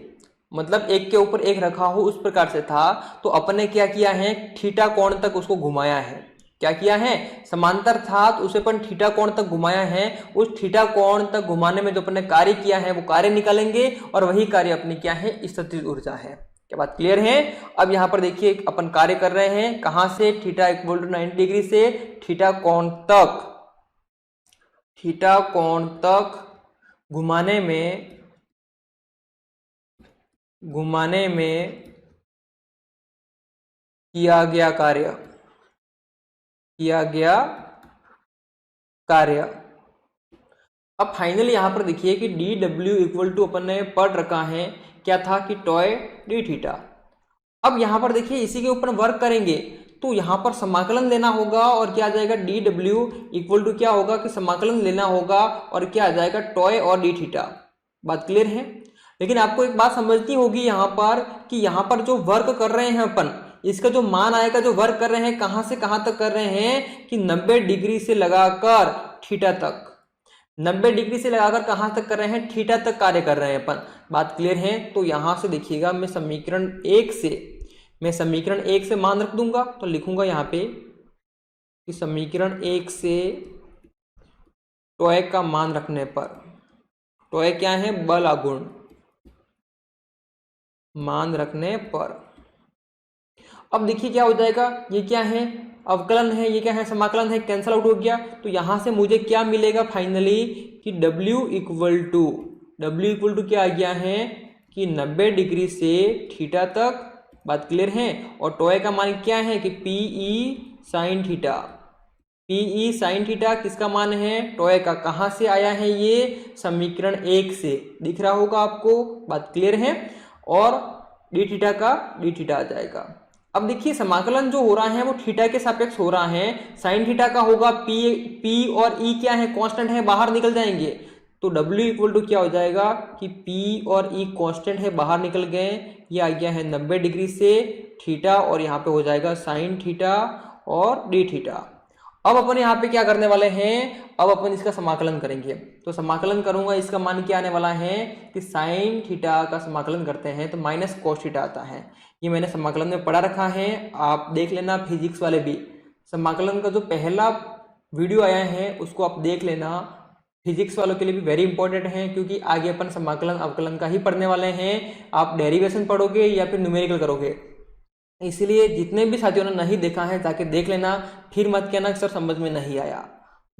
मतलब एक के ऊपर एक रखा हो उस प्रकार से था। तो अपन ने क्या किया है, थीटा कोण तक उसको घुमाया है। क्या किया है, समांतर था तो उसे अपन थीटा कोण तक घुमाया है। उस थीटा कोण तक घुमाने में जो अपन ने कार्य किया है वो कार्य निकालेंगे, और वही कार्य अपनी क्या है, स्थितिज ऊर्जा है। क्या बात क्लियर है। अब यहाँ पर देखिए अपन कार्य कर रहे हैं कहां से, थीटा इक्वल टू 90 डिग्री से थीटा कोण तक घुमाने में किया गया कार्य। अब फाइनली यहां पर देखिए कि डी डब्ल्यू इक्वल टू अपन ने पढ़ रखा है क्या था कि टॉय डी थीटा। अब यहां पर देखिए इसी के ऊपर वर्क करेंगे तो यहां पर समाकलन लेना होगा, और क्या आ जाएगा, डी डब्ल्यू इक्वल टू क्या होगा कि समाकलन लेना होगा, और क्या आ जाएगा, टॉय और डी थीटा। बात क्लियर है। लेकिन आपको एक बात समझनी होगी यहाँ पर कि यहाँ पर जो वर्क कर रहे हैं अपन, इसका जो मान आएगा, जो वर्क कर रहे हैं कहां से कहां तक कर रहे हैं कि 90 डिग्री से लगाकर थीटा तक, 90 डिग्री से लगाकर कहां तक कर रहे हैं, थीटा तक कार्य कर रहे हैं अपन। बात क्लियर है। तो यहां से देखिएगा मैं समीकरण 1 से मान रख दूंगा, तो लिखूंगा यहाँ पे कि समीकरण 1 से टॉय का मान रखने पर, टॉय क्या है, बल आघूर्ण, मान रखने पर। अब देखिए क्या हो जाएगा, ये क्या है, अवकलन है, ये क्या है, समाकलन है, कैंसल आउट हो गया। तो यहां से मुझे क्या मिलेगा फाइनली कि W इक्वल टू क्या आ गया है कि 90 डिग्री से थीटा तक। बात क्लियर है। और टॉय का मान क्या है कि PE साइन थीटा किसका मान है, टॉय का। कहां से आया है, ये समीकरण 1 से दिख रहा होगा आपको। बात क्लियर है। और डी थीटा आ जाएगा। अब देखिए समाकलन जो हो रहा है वो थीटा के सापेक्ष हो रहा है, साइन थीटा का होगा। P और E क्या है, कांस्टेंट है, बाहर निकल जाएंगे। तो W इक्वल टू क्या हो जाएगा कि P और E कांस्टेंट है, बाहर निकल गए। ये आ गया है 90 डिग्री से थीटा, और यहाँ पे हो जाएगा साइन थीटा और डी थीटा। अब अपन यहाँ पे क्या करने वाले हैं, अब अपन इसका समाकलन करेंगे। तो समाकलन करूंगा, इसका मान क्या आने वाला है कि साइन थीटा का समाकलन करते हैं तो माइनस कोस थीटा आता है। ये मैंने समाकलन में पढ़ा रखा है, आप देख लेना। फिजिक्स वाले भी समाकलन का जो पहला वीडियो आया है उसको आप देख लेना। फिजिक्स वालों के लिए भी वेरी इंपॉर्टेंट है, क्योंकि आगे अपन समाकलन अवकलन का ही पढ़ने वाले हैं। आप डेरिवेशन पढ़ोगे या फिर न्यूमेरिकल करोगे, इसलिए जितने भी साथियों ने नहीं देखा है जाके देख लेना, फिर मत कहना सर समझ में नहीं आया।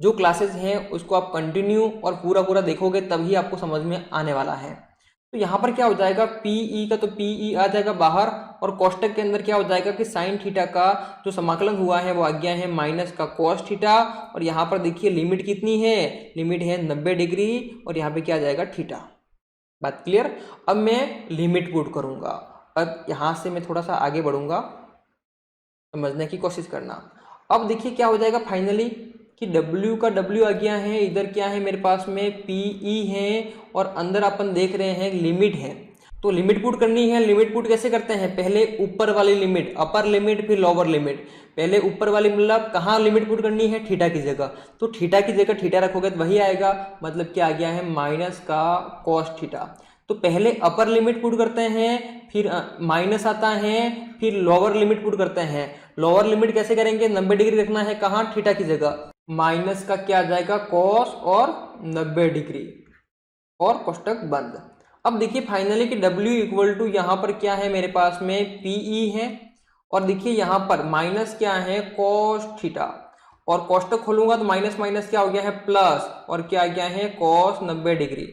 जो क्लासेस हैं उसको आप कंटिन्यू और पूरा पूरा देखोगे तभी आपको समझ में आने वाला है। तो यहाँ पर क्या हो जाएगा, पीई का तो पीई आ जाएगा बाहर, और कोष्टक के अंदर क्या हो जाएगा कि साइन थीटा का जो समाकलन हुआ है वो आ गया है माइनस का कॉस थीटा, और यहाँ पर देखिए लिमिट कितनी है, लिमिट है 90 डिग्री, और यहाँ पे क्या आ जाएगा थीटा। बात क्लियर। अब मैं लिमिट पुट करूंगा, अब यहाँ से मैं थोड़ा सा आगे बढ़ूंगा, समझने की कोशिश करना। अब देखिए क्या हो जाएगा फाइनली कि W का W आ गया है, इधर क्या है मेरे पास में PE है, और अंदर अपन देख रहे हैं लिमिट है। तो लिमिट पुट करनी है। लिमिट पुट कैसे करते हैं, पहले ऊपर वाली लिमिट, अपर लिमिट फिर लोअर लिमिट। पहले ऊपर वाली मतलब कहाँ लिमिट पुट करनी है, थीटा की जगह, तो थीटा की जगह थीटा रखोगे तो वही आएगा, मतलब क्या आ गया है माइनस का कॉस थीटा। तो पहले अपर लिमिट पुट करते हैं, फिर माइनस आता है, फिर लोअर लिमिट पुट करते हैं। लोअर लिमिट कैसे करेंगे, 90 डिग्री रखना है कहाँ, थीटा की जगह, माइनस का क्या आ जाएगा कॉस और 90 डिग्री, और कोष्टक बंद। अब देखिए फाइनली कि W इक्वल टू यहाँ पर क्या है मेरे पास में PE है, और देखिए यहाँ पर माइनस क्या है कॉस थीटा, और कोष्टक खोलूंगा तो माइनस माइनस क्या हो गया है प्लस, और क्या आ गया है कॉस 90 डिग्री।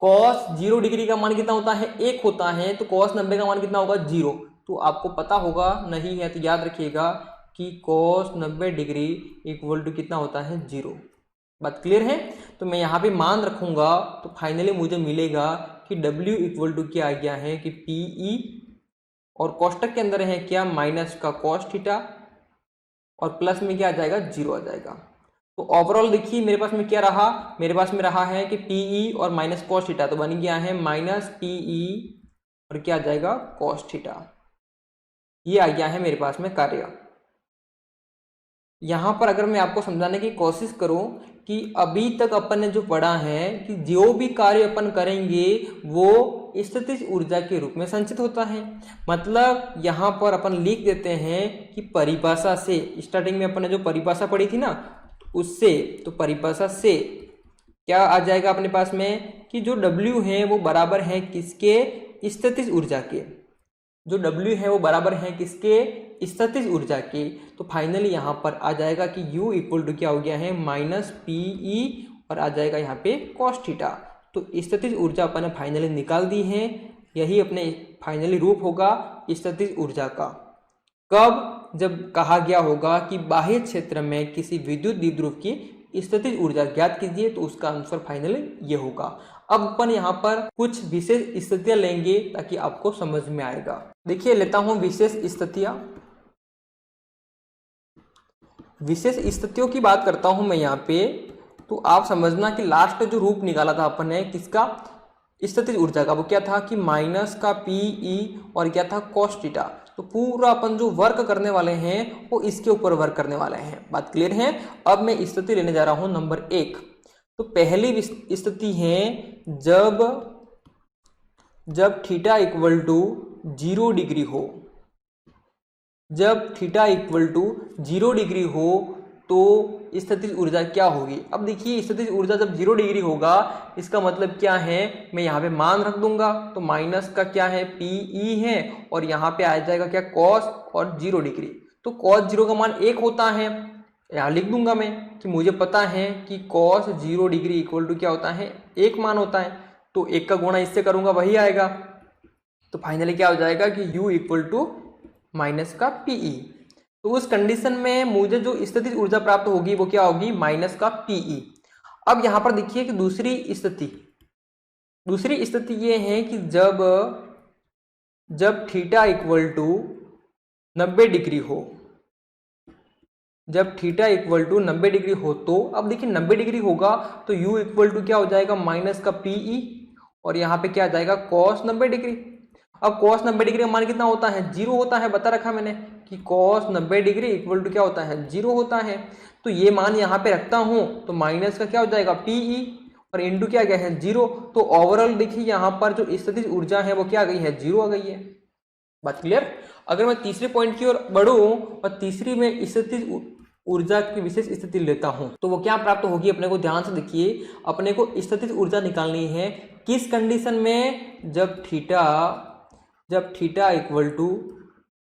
कॉस 0 डिग्री का मान कितना होता है, 1 होता है, तो कॉस 90 का मान कितना होगा 0। तो आपको पता होगा, नहीं है तो याद रखिएगा कि कॉस 90 डिग्री इक्वल टू कितना होता है 0। बात क्लियर है। तो मैं यहाँ पे मान रखूंगा तो फाइनली मुझे मिलेगा कि W इक्वल टू क्या आ गया है कि PE, और कोष्टक के अंदर है क्या माइनस का कॉस थीटा, और प्लस में क्या आ जाएगा 0 आ जाएगा। तो ओवरऑल देखिए मेरे पास में क्या रहा, मेरे पास में रहा है कि PE और माइनस कॉस थीटा, तो बन गया है माइनस PE और क्या आ जाएगा कॉस थीटा। ये आ गया है मेरे पास में कार्य। यहाँ पर अगर मैं आपको समझाने की कोशिश करूँ कि अभी तक अपन ने जो पढ़ा है कि जो भी कार्य अपन करेंगे वो स्थितिज ऊर्जा के रूप में संचित होता है। मतलब यहाँ पर अपन लिख देते हैं कि परिभाषा से, स्टार्टिंग में अपन ने जो परिभाषा पढ़ी थी ना उससे, तो परिभाषा से क्या आ जाएगा अपने पास में कि जो W है वो बराबर है किसके, स्थितिज ऊर्जा के। जो W है वो बराबर है किसके, स्थितिज ऊर्जा के। तो फाइनली यहाँ पर आ जाएगा कि U इक्वल टू क्या हो गया है माइनस PE, और आ जाएगा यहाँ पे कॉस थीटा। तो स्थितिज ऊर्जा अपन ने फाइनली निकाल दी है, यही अपने फाइनली रूप होगा स्थितिज ऊर्जा का। कब, जब कहा गया होगा कि बाह्य क्षेत्र में किसी विद्युत द्विध्रुव की स्थितिज ऊर्जा ज्ञात कीजिए, तो उसका आंसर फाइनली ये होगा। अब अपन यहाँ पर कुछ विशेष स्थितियां लेंगे ताकि आपको समझ में आएगा। देखिए लेता हूं विशेष स्थितियां। विशेष स्थितियों की बात करता हूं मैं यहाँ पे, तो आप समझना कि लास्ट जो रूप निकाला था अपन ने किसका, स्थितिज ऊर्जा का, वो क्या था कि माइनस का PE और क्या था कॉस थीटा। तो पूरा अपन जो वर्क करने वाले हैं वो इसके ऊपर वर्क करने वाले हैं। बात क्लियर है। अब मैं स्थिति लेने जा रहा हूं नंबर 1। तो पहली स्थिति है जब थीटा इक्वल टू 0 डिग्री हो। जब थीटा इक्वल टू 0 डिग्री हो तो स्थितिज ऊर्जा क्या होगी। अब देखिए स्थितिज ऊर्जा जब 0 डिग्री होगा इसका मतलब क्या है, मैं यहाँ पे मान रख दूंगा, तो माइनस का क्या है PE है, और यहाँ पे आ जाएगा क्या कॉस और 0 डिग्री। तो कॉस 0 का मान 1 होता है, यहाँ लिख दूंगा मैं कि मुझे पता है कि कॉस 0 डिग्री इक्वल टू क्या होता है 1 मान होता है। तो 1 का गुणा इससे करूंगा वही आएगा। तो फाइनली क्या हो जाएगा कि U इक्वल टू माइनस का PE। तो उस कंडीशन में मुझे जो स्थितिज ऊर्जा प्राप्त होगी वो क्या होगी माइनस का PE। अब यहां पर देखिए कि दूसरी स्थिति ये है कि जब थीटा इक्वल टू 90 डिग्री हो, जब थीटा इक्वल टू 90 डिग्री हो, तो अब देखिए 90 डिग्री होगा तो U इक्वल टू क्या हो जाएगा माइनस का PE, और यहाँ पे क्या आ जाएगा कॉस 90 डिग्री। अब कॉस 90 डिग्री का मान कितना होता है 0 होता है, बता रखा मैंने कि कॉस 90 डिग्री इक्वल टू क्या होता है 0 होता है। तो ये मान यहाँ पे रखता हूं तो माइनस का क्या हो जाएगा PE और इंटू क्या गया है 0। तो ओवरऑल देखिए यहाँ पर जो स्थितिज ऊर्जा है वो क्या आ गई है 0 आ गई है। बात क्लियर। अगर मैं तीसरे पॉइंट की ओर बढ़ूं और तीसरी में स्थितिज ऊर्जा की विशेष स्थिति लेता हूं तो वो क्या प्राप्त होगी अपने को, ध्यान से देखिए। अपने को स्थितिज ऊर्जा निकालनी है किस कंडीशन में, जब थीटा इक्वल टू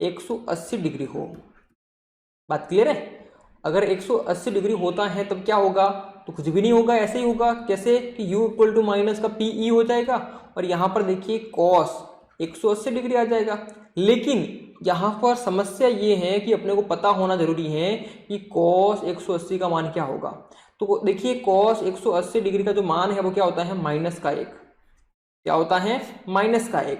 180 डिग्री हो। बात क्लियर है। अगर 180 डिग्री होता है तब क्या होगा, तो कुछ भी नहीं होगा, ऐसे ही होगा। कैसे कि u इक्वल टू माइनस का पी ई हो जाएगा, और यहाँ पर देखिए कॉस 180 डिग्री आ जाएगा। लेकिन यहाँ पर समस्या ये है कि अपने को पता होना जरूरी है कि कॉस 180 का मान क्या होगा। तो देखिए कॉस 180 डिग्री का जो मान है वो क्या होता है, माइनस का 1। क्या होता है, माइनस का 1।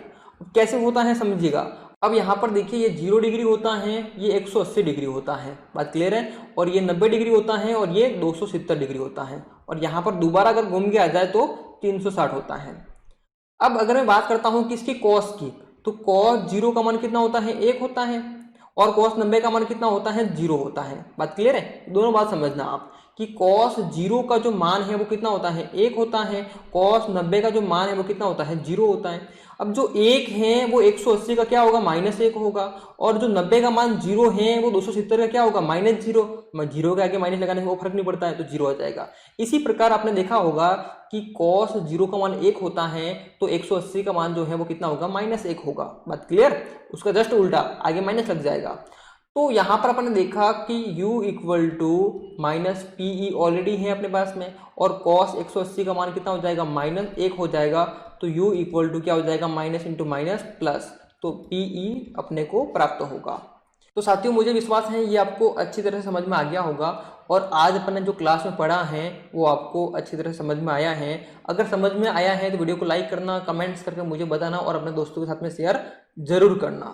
कैसे होता है समझिएगा। अब यहाँ पर देखिए ये 0 डिग्री होता है, ये 180 डिग्री होता है, बात क्लियर है। और ये 90 डिग्री होता है, और ये 270 डिग्री होता है। और यहाँ पर दोबारा अगर घूम के आ जाए तो 360 होता है। अब अगर मैं बात करता हूँ किसकी, कॉस की, तो कॉस 0 का मान कितना होता है, 1 होता है। और कॉस 90 का मान कितना होता है, 0 होता है। बात क्लियर है, दोनों बात समझना आप कि कॉस 0 का जो मान है वो कितना होता है, 1 होता है। कॉस 90 का जो मान है वो कितना होता है, 0 होता है। अब जो 1 है वो 180 का क्या होगा, -1 होगा। और जो 90 का मान 0 है वो 270 का क्या होगा, -0। मैं 0 के आगे माइनस लगाने से वो फर्क नहीं पड़ता है, तो 0 आ जाएगा। इसी प्रकार आपने देखा होगा कि कॉस 0 का मान 1 होता है, तो 180 का मान जो है वो कितना होगा, -1 होगा। बात क्लियर, उसका जस्ट उल्टा आगे माइनस लग जाएगा। तो यहाँ पर अपन ने देखा कि u equal to minus P E already है अपने पास में, और cos 180 का मान कितना हो जाएगा, -1 हो जाएगा। तो u इक्वल टू क्या हो जाएगा, माइनस इंटू माइनस प्लस, तो पी ई अपने को प्राप्त होगा। तो साथियों मुझे विश्वास है ये आपको अच्छी तरह से समझ में आ गया होगा, और आज अपन ने जो क्लास में पढ़ा है वो आपको अच्छी तरह से समझ में आया है। अगर समझ में आया है तो वीडियो को लाइक करना, कमेंट्स करके मुझे बताना, और अपने दोस्तों के साथ में शेयर जरूर करना।